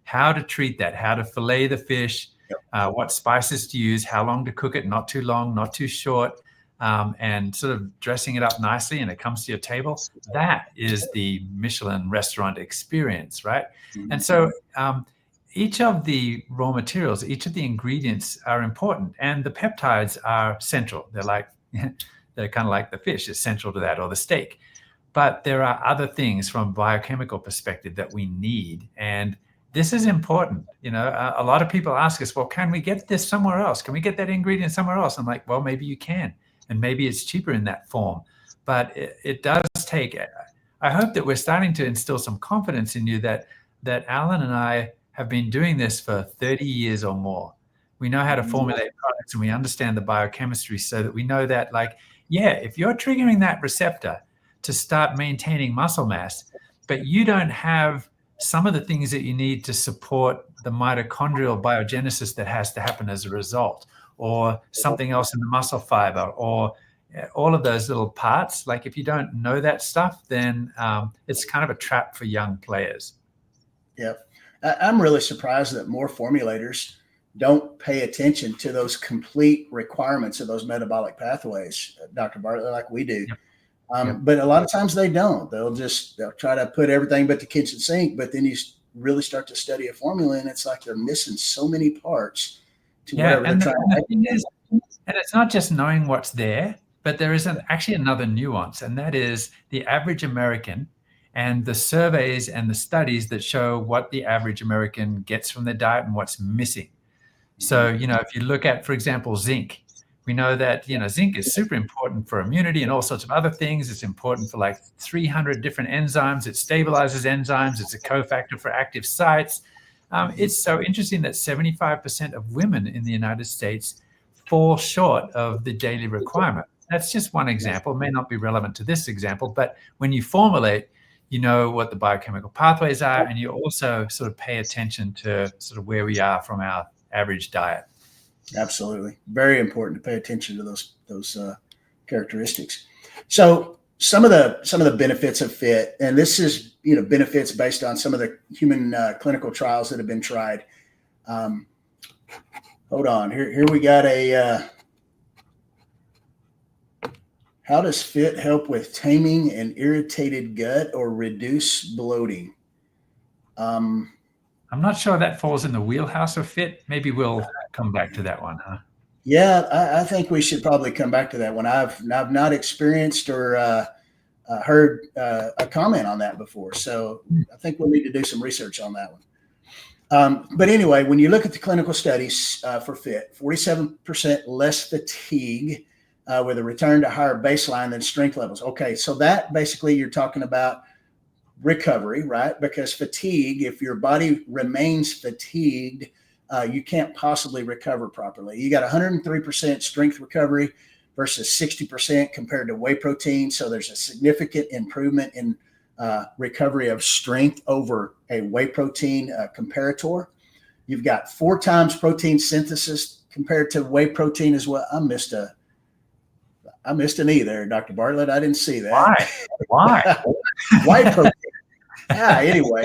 how to treat that, how to fillet the fish, what spices to use, how long to cook it, not too long, not too short, and sort of dressing it up nicely and it comes to your table, that is the Michelin restaurant experience, right? Mm-hmm. And so each of the raw materials, each of the ingredients are important, and the peptides are central. They're kind of like the fish is central to that, or the steak. But there are other things from a biochemical perspective that we need, and this is important. A lot of people ask us, well, can we get this somewhere else? Can we get that ingredient somewhere else? I'm like, well, maybe you can, and maybe it's cheaper in that form. But it does take, I hope that we're starting to instill some confidence in you that Alan and I have been doing this for 30 years or more. We know how to formulate products, and we understand the biochemistry, so that we know that, if you're triggering that receptor to start maintaining muscle mass, but you don't have some of the things that you need to support the mitochondrial biogenesis that has to happen as a result, or something else in the muscle fiber, or all of those little parts. If you don't know that stuff, then it's kind of a trap for young players. Yeah. I'm really surprised that more formulators don't pay attention to those complete requirements of those metabolic pathways, Dr. Bartlett, like we do. Yep. But a lot of times they don't. They'll try to put everything but the kitchen sink, but then you really start to study a formula, and it's like they're missing so many parts to whatever they're trying to make. And it's not just knowing what's there, but there is actually another nuance, and that is the average American and the surveys and the studies that show what the average American gets from their diet and what's missing. So, if you look at, for example, zinc, we know that, zinc is super important for immunity and all sorts of other things. It's important for 300 different enzymes. It stabilizes enzymes. It's a cofactor for active sites. It's so interesting that 75% of women in the United States fall short of the daily requirement. That's just one example. It may not be relevant to this example, but when you formulate, you know what the biochemical pathways are, and you also sort of pay attention to sort of where we are from our average diet. Absolutely. Very important to pay attention to those characteristics. So some of the benefits of FIT, and this is, benefits based on some of the human clinical trials that have been tried. Hold on. Here we got how does FIT help with taming an irritated gut or reduce bloating? I'm not sure that falls in the wheelhouse of FIT. Maybe we'll come back to that one, huh? Yeah, I think we should probably come back to that one. I've not experienced or heard a comment on that before, so I think we'll need to do some research on that one. But anyway, when you look at the clinical studies for FIT, 47% less fatigue with a return to higher baseline than strength levels. Okay, so that basically you're talking about recovery, right? Because fatigue, if your body remains fatigued, you can't possibly recover properly. You got 103% strength recovery versus 60% compared to whey protein. So there's a significant improvement in recovery of strength over a whey protein comparator. You've got 4 times protein synthesis compared to whey protein as well. I missed an E there, Dr. Bartlett. I didn't see that. Why? Whey protein. Anyway,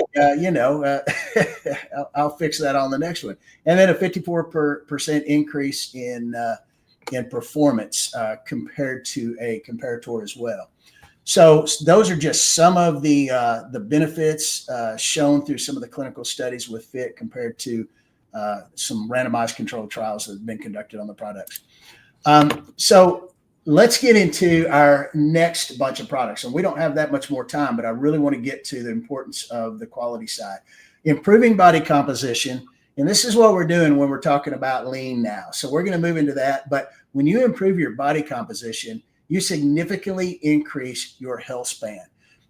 I'll fix that on the next one. And then a 54% increase in performance compared to a comparator as well. So those are just some of the benefits shown through some of the clinical studies with FIT compared to some randomized controlled trials that have been conducted on the products. So let's get into our next bunch of products. And we don't have that much more time, but I really want to get to the importance of the quality side. Improving body composition. And this is what we're doing when we're talking about lean now. So we're going to move into that. But when you improve your body composition, you significantly increase your health span.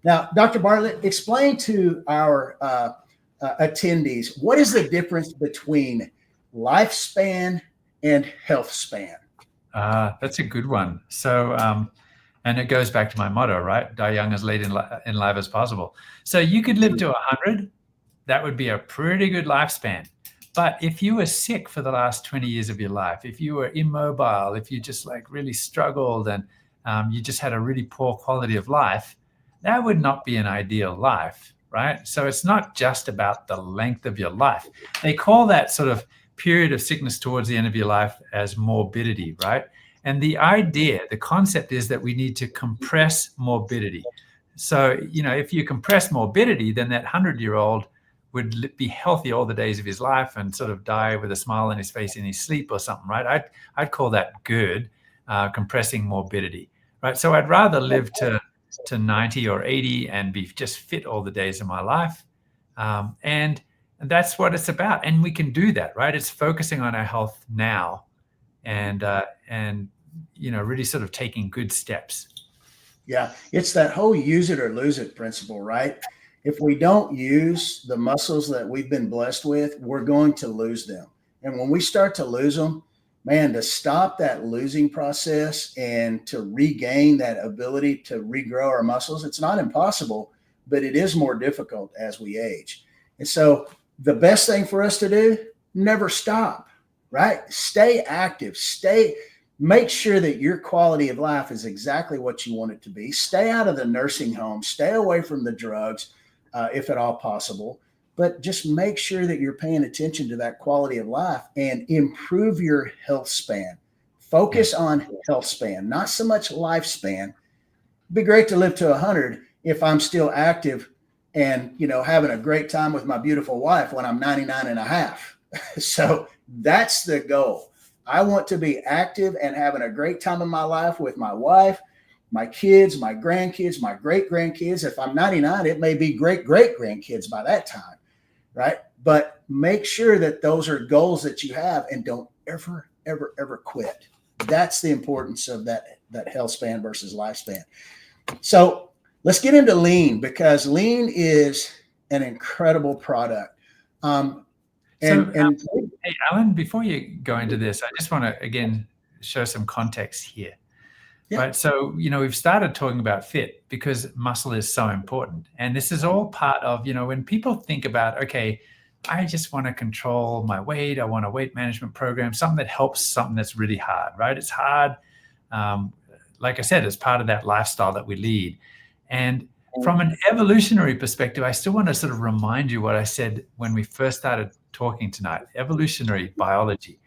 Now, Dr. Bartlett, explain to our attendees, what is the difference between lifespan and health span? That's a good one. So, and it goes back to my motto, right? Die young, as late in life as possible. So you could live to 100. That would be a pretty good lifespan. But if you were sick for the last 20 years of your life, if you were immobile, if you just like really struggled and you just had a really poor quality of life, that would not be an ideal life, right? So it's not just about the length of your life. They call that sort of period of sickness towards the end of your life as morbidity, right? And the idea, the concept is that we need to compress morbidity. So, if you compress morbidity, then that 100-year-old would be healthy all the days of his life and sort of die with a smile on his face in his sleep or something, right? I'd call that good, compressing morbidity, right? So I'd rather live to 90 or 80 and be just fit all the days of my life. And that's what it's about. And we can do that, right? It's focusing on our health now and really sort of taking good steps. Yeah, it's that whole use it or lose it principle, right? If we don't use the muscles that we've been blessed with, we're going to lose them. And when we start to lose them, man, to stop that losing process and to regain that ability to regrow our muscles, it's not impossible, but it is more difficult as we age. And so the best thing for us to do, never stop, right? Stay active, make sure that your quality of life is exactly what you want it to be. Stay out of the nursing home, stay away from the drugs, if at all possible, but just make sure that you're paying attention to that quality of life and improve your health span. Focus on health span, not so much lifespan. It'd be great to live to 100 if I'm still active and, having a great time with my beautiful wife when I'm 99 and a half. So that's the goal. I want to be active and having a great time in my life with my wife, my kids, my grandkids, my great-grandkids. If I'm 99, it may be great-great-grandkids by that time, right? But make sure that those are goals that you have and don't ever, ever, ever quit. That's the importance of that health span versus lifespan. So let's get into lean, because lean is an incredible product. Hey, Alan, before you go into this, I just want to, again, show some context here. Yeah. Right. So, we've started talking about FIT because muscle is so important. And this is all part of, when people think about, okay, I just want to control my weight. I want a weight management program, something that helps, something that's really hard, right? It's hard. Like I said, it's part of that lifestyle that we lead. And from an evolutionary perspective, I still want to sort of remind you what I said when we first started talking tonight. Evolutionary biology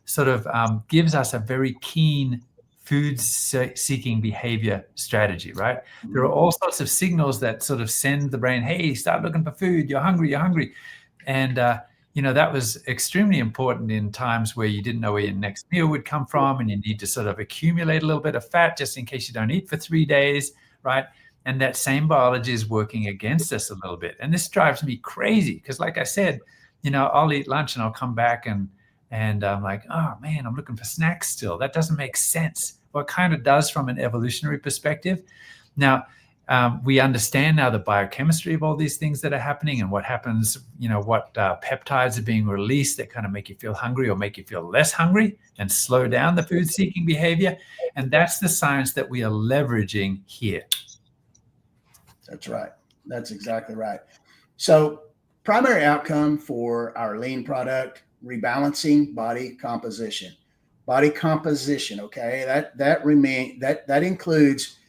sort of gives us a very keen food-seeking behavior strategy, right? There are all sorts of signals that sort of send the brain, hey, start looking for food. You're hungry. And, that was extremely important in times where you didn't know where your next meal would come from and you need to sort of accumulate a little bit of fat just in case you don't eat for 3 days, right? And that same biology is working against us a little bit. And this drives me crazy because, like I said, I'll eat lunch and I'll come back and I'm like, oh man, I'm looking for snacks still. That doesn't make sense. Well, it kind of does from an evolutionary perspective. Now, we understand now the biochemistry of all these things that are happening and what happens, what peptides are being released that kind of make you feel hungry or make you feel less hungry and slow down the food-seeking behavior. And that's the science that we are leveraging here. That's right. That's exactly right. So primary outcome for our lean product, rebalancing body composition. Body composition, okay? That includes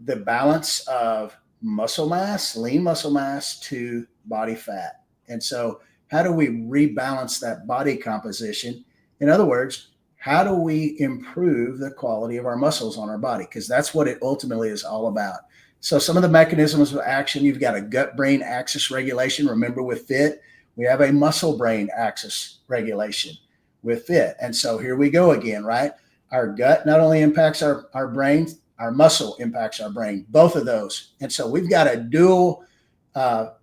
the balance of muscle mass, lean muscle mass, to body fat. And so how do we rebalance that body composition? In other words, how do we improve the quality of our muscles on our body? Because that's what it ultimately is all about. So some of the mechanisms of action, you've got a gut-brain axis regulation. Remember, with FIT, we have a muscle-brain axis regulation with FIT. And so here we go again, right? Our gut not only impacts our brain, our muscle impacts our brain, both of those. And so we've got a dual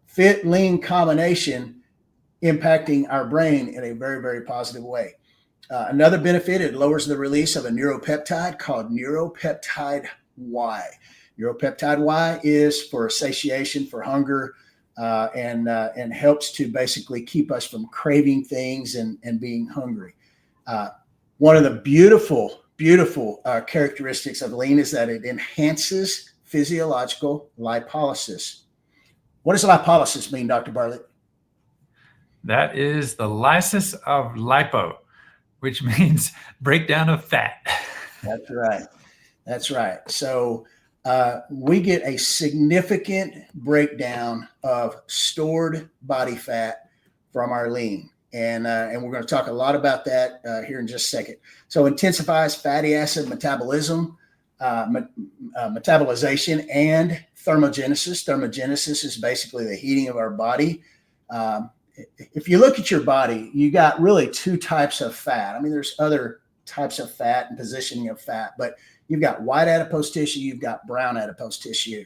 FIT lean combination impacting our brain in a very, very positive way. Another benefit, it lowers the release of a neuropeptide called neuropeptide Y. Neuropeptide Y is for satiation, for hunger, and helps to basically keep us from craving things and being hungry. One of the beautiful characteristics of lean is that it enhances physiological lipolysis. What does lipolysis mean, Dr. Bartlett? That is the lysis of lipo, which means breakdown of fat. That's right. That's right. So we get a significant breakdown of stored body fat from our lean. And we're going to talk a lot about that here in just a second. So intensifies fatty acid metabolism, metabolization, and thermogenesis. Thermogenesis is basically the heating of our body. If you look at your body, you got really two types of fat. I mean, there's other types of fat and positioning of fat, but you've got white adipose tissue, you've got brown adipose tissue.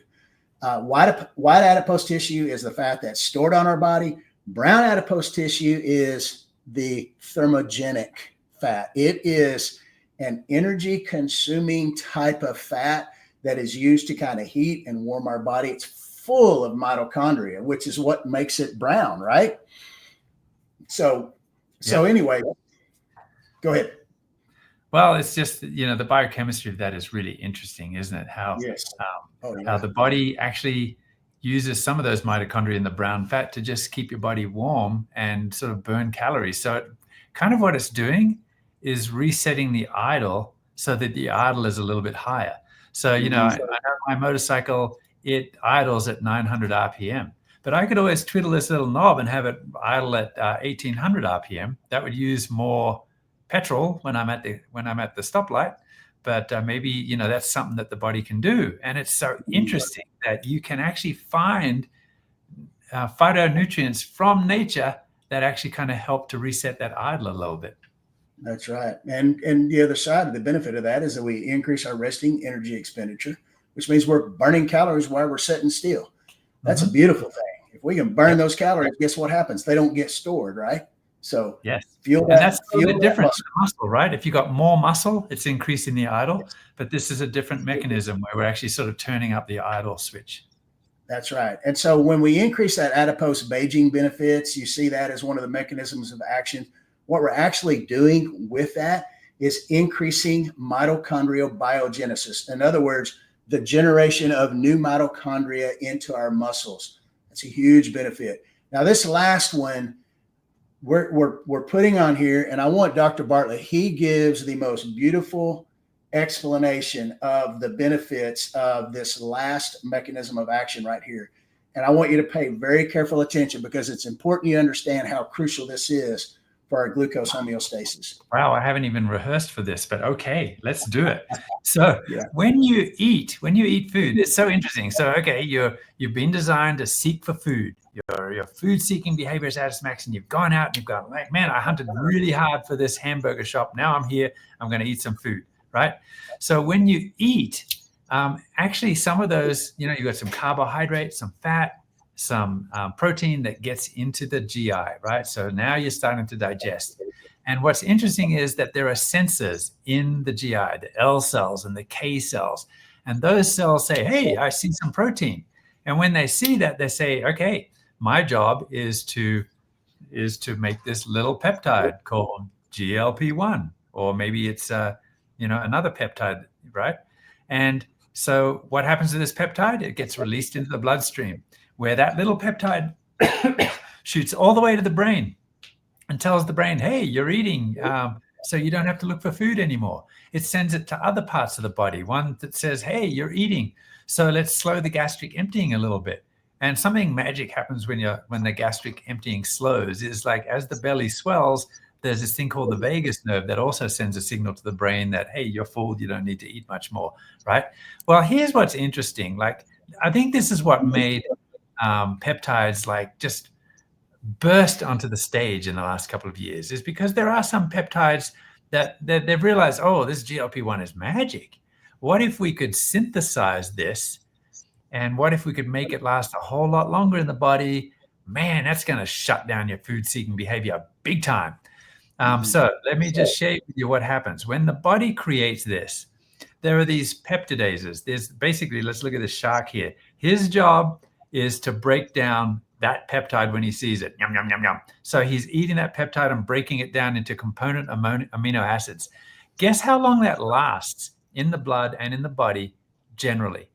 White adipose tissue is the fat that's stored on our body. Brown adipose tissue is the thermogenic fat. It is an energy consuming type of fat that is used to kind of heat and warm our body. It's full of mitochondria, which is what makes it brown, right? So anyway, go ahead. Well, it's just, the biochemistry of that is really interesting, isn't it? How, yes. How the body actually uses some of those mitochondria in the brown fat to just keep your body warm and sort of burn calories. So kind of what it's doing is resetting the idle so that the idle is a little bit higher. So, I know my motorcycle, it idles at 900 RPM, but I could always twiddle this little knob and have it idle at 1800 RPM. That would use more petrol when I'm at the stoplight, but maybe, that's something that the body can do. And it's so interesting that you can actually find phytonutrients from nature that actually kind of help to reset that idle a little bit. That's right. And the other side of the benefit of that is that we increase our resting energy expenditure, which means we're burning calories while we're sitting still. That's a beautiful thing. If we can burn those calories, guess what happens? They don't get stored, right? So yes, feel that. And that's a little bit different from muscle, right? If you got more muscle, it's increasing the idle, but this is a different mechanism where we're actually sort of turning up the idle switch. That's right. And so when we increase that adipose beiging benefits, you see that as one of the mechanisms of action. What we're actually doing with that is increasing mitochondrial biogenesis. In other words, the generation of new mitochondria into our muscles. That's a huge benefit. Now, this last one we're putting on here, and I want Dr. Bartlett, he gives the most beautiful explanation of the benefits of this last mechanism of action right here. And I want you to pay very careful attention because it's important you understand how crucial this is for our glucose homeostasis. Wow, I haven't even rehearsed for this, but okay, let's do it. So when you eat food, it's so interesting. So, okay, you've been designed to seek for food. Your food-seeking behavior is at its max, and you've gone out and you've gone, like, man, I hunted really hard for this hamburger shop. Now I'm here. I'm going to eat some food, right? So when you eat, actually some of those, you got some carbohydrate, some fat, some protein that gets into the GI, right? So now you're starting to digest. And what's interesting is that there are sensors in the GI, the L cells and the K cells. And those cells say, hey, I see some protein. And when they see that, they say, okay, my job is to make this little peptide called GLP-1, or maybe it's another peptide, right? And so what happens to this peptide? It gets released into the bloodstream, where that little peptide shoots all the way to the brain and tells the brain, hey, you're eating so you don't have to look for food anymore. It sends it to other parts of the body, one that says, hey, you're eating, so let's slow the gastric emptying a little bit. And something magic happens when the gastric emptying slows, is like as the belly swells, there's this thing called the vagus nerve that also sends a signal to the brain that, hey, you're full, you don't need to eat much more, right? Well, here's what's interesting. Like, I think this is what made peptides like just burst onto the stage in the last couple of years, is because there are some peptides that they've realized, oh, this GLP-1 is magic. What if we could synthesize this? And what if we could make it last a whole lot longer in the body? Man, that's going to shut down your food-seeking behavior big time. So let me just share with you what happens. When the body creates this, there are these peptidases. There's basically, let's look at the shark here. His job is to break down that peptide when he sees it. Yum, yum, yum, yum. So he's eating that peptide and breaking it down into component amino acids. Guess how long that lasts in the blood and in the body generally?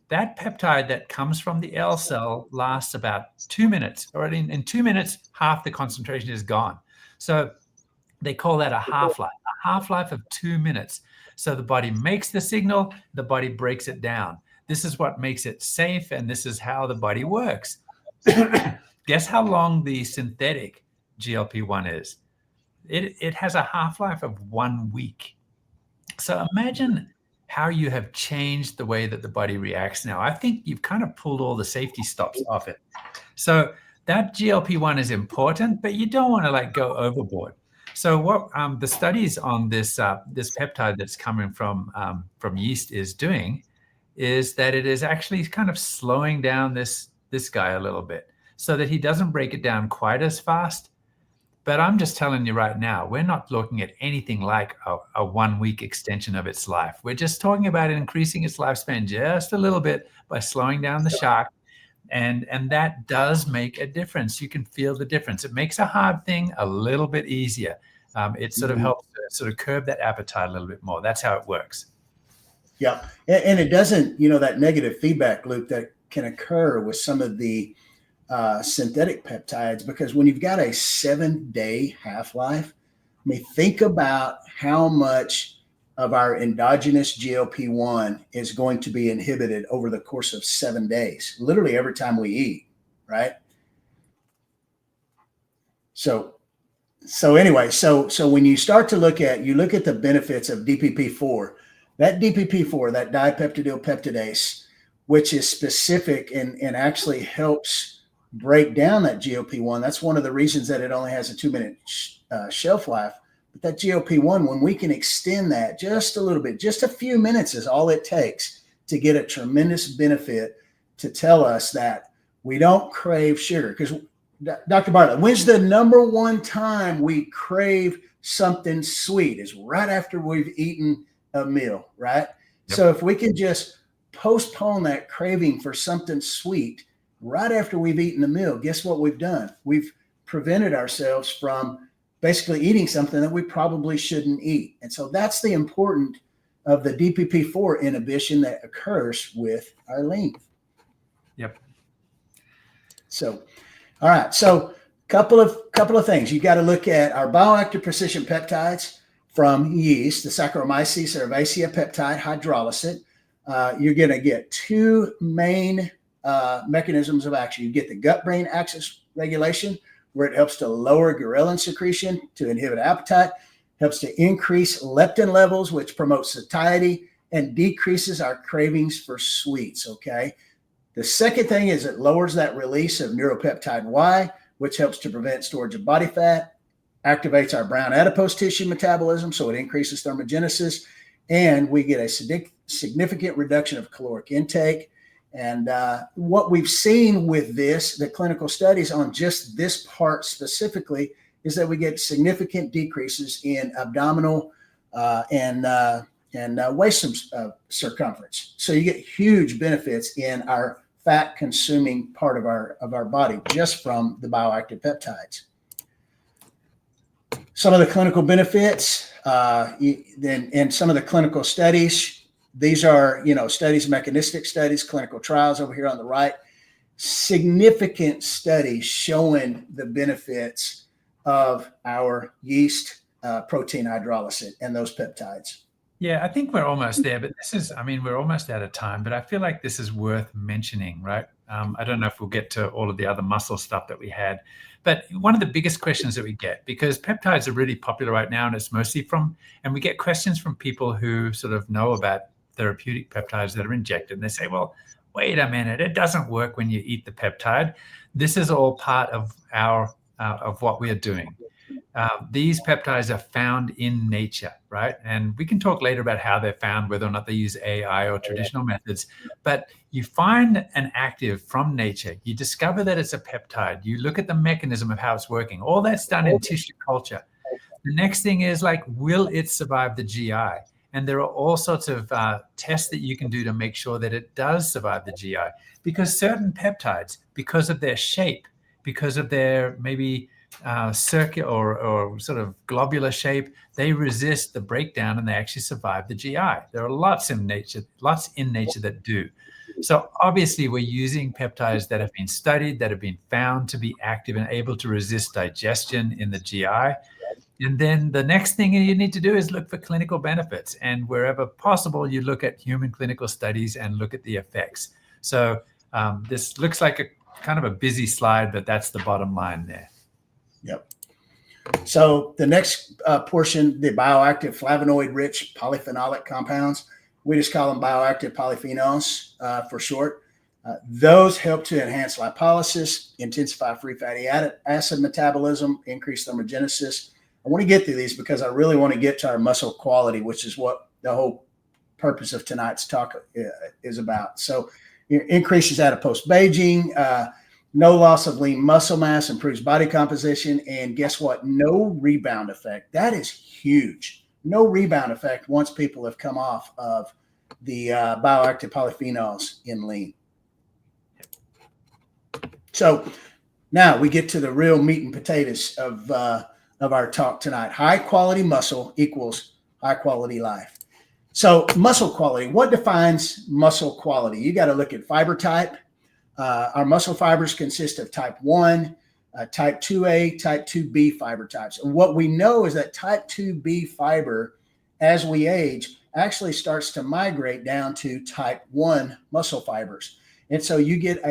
That peptide that comes from the L cell lasts about 2 minutes. Or in 2 minutes, half the concentration is gone. So they call that a half-life of 2 minutes. So the body makes the signal, the body breaks it down. This is what makes it safe, and this is how the body works. Guess how long the synthetic GLP-1 is? It has a half-life of 1 week. So imagine how you have changed the way that the body reacts now. I think you've kind of pulled all the safety stops off it. So that GLP-1 is important, but you don't want to like go overboard. So what the studies on this peptide that's coming from yeast is doing is that it is actually kind of slowing down this guy a little bit so that he doesn't break it down quite as fast. But I'm just telling you right now, we're not looking at anything like a 1 week extension of its life. We're just talking about increasing its lifespan just a little bit by slowing down the shark. And that does make a difference. You can feel the difference. It makes a hard thing a little bit easier. It sort of helps to sort of curb that appetite a little bit more. That's how it works. Yeah. And it doesn't, that negative feedback loop that can occur with some of the synthetic peptides, because when you've got a 7-day half-life, I mean, think about how much of our endogenous GLP-1 is going to be inhibited over the course of 7 days, literally every time we eat, right? So anyway, so when you start to look at the benefits of DPP-4, that DPP-4, that dipeptidyl peptidase, which is specific and actually helps break down that GLP-1. That's one of the reasons that it only has a 2-minute shelf life. But that GLP-1, when we can extend that just a little bit, just a few minutes is all it takes to get a tremendous benefit to tell us that we don't crave sugar. Because Dr. Bartlett, when's the number one time we crave something sweet? Is right after we've eaten a meal, right? Yep. So if we can just postpone that craving for something sweet right after we've eaten a meal, guess what we've done? We've prevented ourselves from basically eating something that we probably shouldn't eat. And so that's the importance of the DPP-4 inhibition that occurs with our lean. Yep. So, all right. So couple of things. You got to look at our bioactive precision peptides from yeast, the Saccharomyces cerevisiae peptide hydrolysid. You're going to get two main mechanisms of action. You get the gut-brain axis regulation, where it helps to lower ghrelin secretion to inhibit appetite, helps to increase leptin levels, which promotes satiety and decreases our cravings for sweets, okay? The second thing is it lowers that release of neuropeptide Y, which helps to prevent storage of body fat, activates our brown adipose tissue metabolism, so it increases thermogenesis, and we get a significant reduction of caloric intake. And what we've seen with this, the clinical studies on just this part specifically, is that we get significant decreases in abdominal and waist circumference. So you get huge benefits in our fat-consuming part of our body just from the bioactive peptides. Some of the clinical benefits and some of the clinical studies. These are, studies, mechanistic studies, clinical trials over here on the right. Significant studies showing the benefits of our yeast protein hydrolysis and those peptides. Yeah, I think we're almost there, but we're almost out of time, but I feel like this is worth mentioning, right? I don't know if we'll get to all of the other muscle stuff that we had, but one of the biggest questions that we get, because peptides are really popular right now, and it's mostly and we get questions from people who sort of know about therapeutic peptides that are injected, and they say, well, wait a minute, it doesn't work when you eat the peptide. This is all part of of what we are doing. These peptides are found in nature, right? And we can talk later about how they're found, whether or not they use AI or traditional methods. But you find an active from nature, you discover that it's a peptide, you look at the mechanism of how it's working. All that's done in tissue culture. The next thing is, like, will it survive the GI? And there are all sorts of tests that you can do to make sure that it does survive the GI, because certain peptides, because of their shape, because of their maybe circular or sort of globular shape, they resist the breakdown and they actually survive the GI. There are lots in nature that do. So obviously we're using peptides that have been studied, that have been found to be active and able to resist digestion in the GI. And then the next thing you need to do is look for clinical benefits. And wherever possible, you look at human clinical studies and look at the effects. So this looks like a kind of a busy slide, but that's the bottom line there. Yep. So the next portion, the bioactive flavonoid-rich polyphenolic compounds, we just call them bioactive polyphenols for short. Those help to enhance lipolysis, intensify free fatty acid metabolism, increase thermogenesis. I want to get through these because I really want to get to our muscle quality, which is what the whole purpose of tonight's talk is about. So increases adipose aging, no loss of lean muscle mass, improves body composition, and guess what? No rebound effect. That is huge. No rebound effect once people have come off of the bioactive polyphenols in lean. So now we get to the real meat and potatoes of our talk tonight. High quality muscle equals high quality life. So muscle quality, what defines muscle quality? You got to look at fiber type. Our muscle fibers consist of type 1, type 2A, type 2B fiber types. And what we know is that type 2B fiber, as we age, actually starts to migrate down to type 1 muscle fibers. And so you get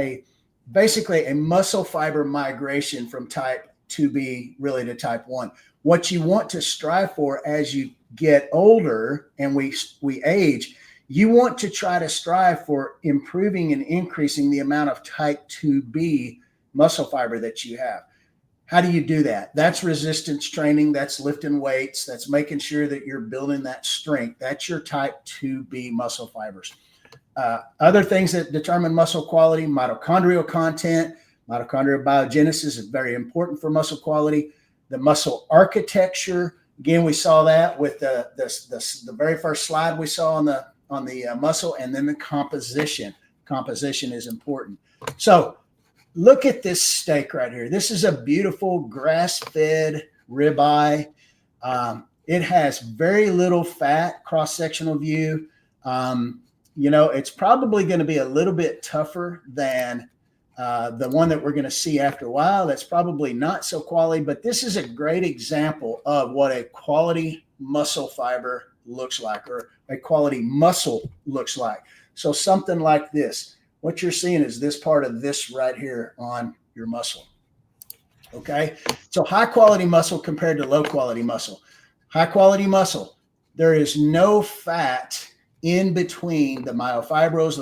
basically a muscle fiber migration from type 2B really to type 1. What you want to strive for as you get older and we age, you want to try to strive for improving and increasing the amount of type 2B muscle fiber that you have. How do you do that? That's resistance training. That's lifting weights. That's making sure that you're building that strength. That's your type 2B muscle fibers. Other things that determine muscle quality, mitochondrial content. Mitochondrial biogenesis is very important for muscle quality. The muscle architecture, again, we saw that with the very first slide we saw on the muscle, and then the composition. Composition is important. So look at this steak right here. This is a beautiful grass-fed ribeye. It has very little fat, cross-sectional view. It's probably going to be a little bit tougher than the one that we're going to see after a while. That's probably not so quality, but this is a great example of what a quality muscle fiber looks like, or a quality muscle looks like. So something like this. What you're seeing is this part of this right here on your muscle. Okay. So high quality muscle compared to low quality muscle. High quality muscle, there is no fat in between the myofibrils,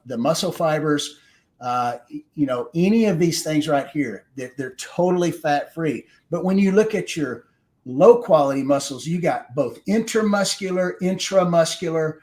the muscle fibers, any of these things right here, they're totally fat free. But when you look at your low quality muscles, you got both intramuscular, intramuscular,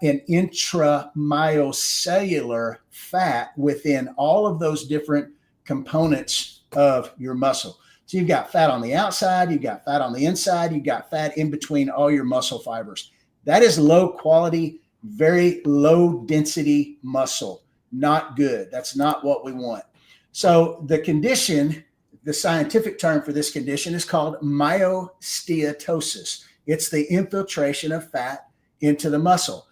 and intramyocellular fat within all of those different components of your muscle. So you've got fat on the outside, you've got fat on the inside, you've got fat in between all your muscle fibers. That is low quality, very low density muscle. Not good. That's not what we want. So the condition, the scientific term for this condition is called myosteatosis. It's the infiltration of fat into the muscle.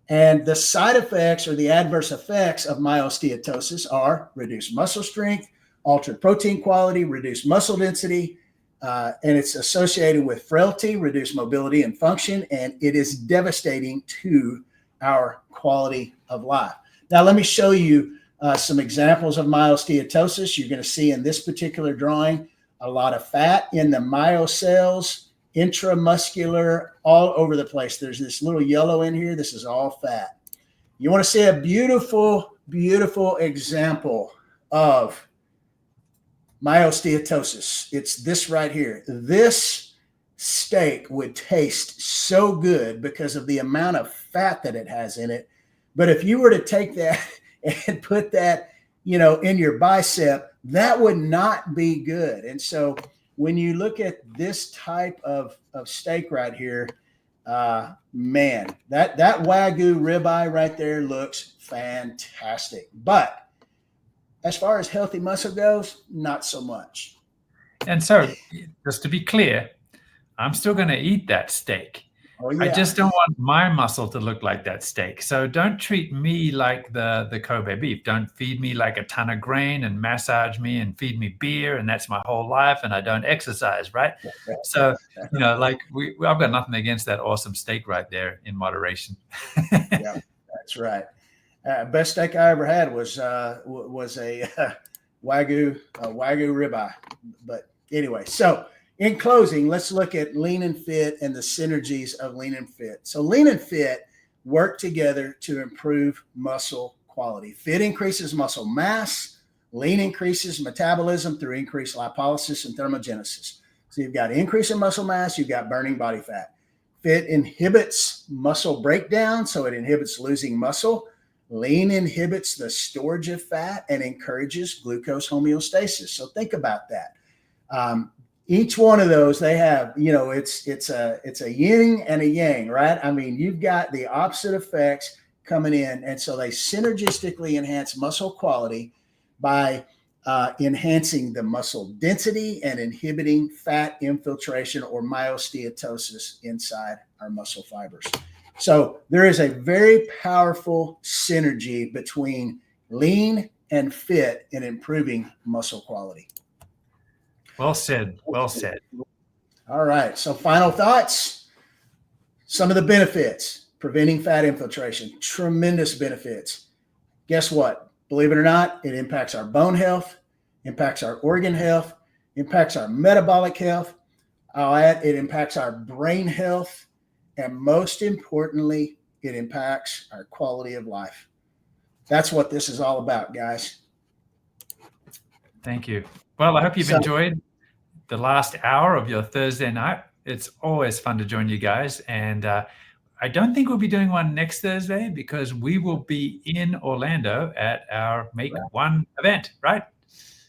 And the side effects or the adverse effects of myosteatosis are reduced muscle strength, altered protein quality, reduced muscle density, and it's associated with frailty, reduced mobility and function, and it is devastating to our quality of life. Now, let me show you some examples of myosteatosis. You're going to see in this particular drawing a lot of fat in the myocells, intramuscular, all over the place. There's this little yellow in here. This is all fat. You want to see a beautiful, beautiful example of myosteatosis. It's this right here. This steak would taste so good because of the amount of fat that it has in it. But if you were to take that and put that, in your bicep, that would not be good. And so when you look at this type of steak right here, man, that Wagyu ribeye right there looks fantastic. But as far as healthy muscle goes, not so much. And so, just to be clear, I'm still going to eat that steak. Oh, yeah. I just don't want my muscle to look like that steak. So don't treat me like the Kobe beef. Don't feed me like a ton of grain and massage me and feed me beer, and that's my whole life, and I don't exercise, right? So, I've got nothing against that awesome steak right there in moderation. Yeah, that's right. Best steak I ever had was a Wagyu ribeye. But anyway, so in closing, let's look at Lean and Fit and the synergies of Lean and Fit. So Lean and Fit work together to improve muscle quality. Fit increases muscle mass. Lean increases metabolism through increased lipolysis and thermogenesis. So you've got increase in muscle mass, you've got burning body fat. Fit inhibits muscle breakdown, so it inhibits losing muscle. Lean inhibits the storage of fat and encourages glucose homeostasis. So think about that. Each one of those, they have, it's a yin and a yang, right? I mean, you've got the opposite effects coming in. And so they synergistically enhance muscle quality by enhancing the muscle density and inhibiting fat infiltration or myosteatosis inside our muscle fibers. So there is a very powerful synergy between Lean and Fit in improving muscle quality. Well said. Well said. All right. So final thoughts. Some of the benefits: preventing fat infiltration, tremendous benefits. Guess what? Believe it or not, it impacts our bone health, impacts our organ health, impacts our metabolic health. I'll add, it impacts our brain health. And most importantly, it impacts our quality of life. That's what this is all about, guys. Thank you. Well, I hope you've enjoyed the last hour of your Thursday night. It's always fun to join you guys. And I don't think we'll be doing one next Thursday because we will be in Orlando at our Make One event, right?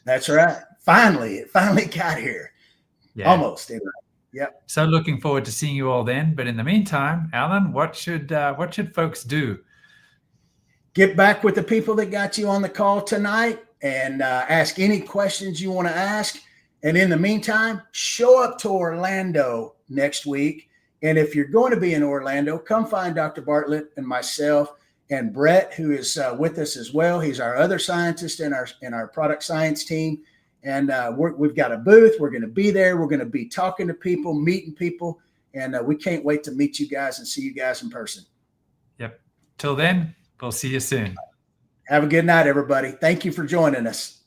That's right. Finally, it finally got here. Yeah. Almost. Yep. So looking forward to seeing you all then. But in the meantime, Alan, what should folks do? Get back with the people that got you on the call tonight and ask any questions you want to ask. And in the meantime, show up to Orlando next week. And if you're going to be in Orlando, come find Dr. Bartlett and myself and Brett, who is with us as well. He's our other scientist in our product science team. And we've got a booth. We're going to be there. We're going to be talking to people, meeting people. And we can't wait to meet you guys and see you guys in person. Yep. Till then, we'll see you soon. Have a good night, everybody. Thank you for joining us.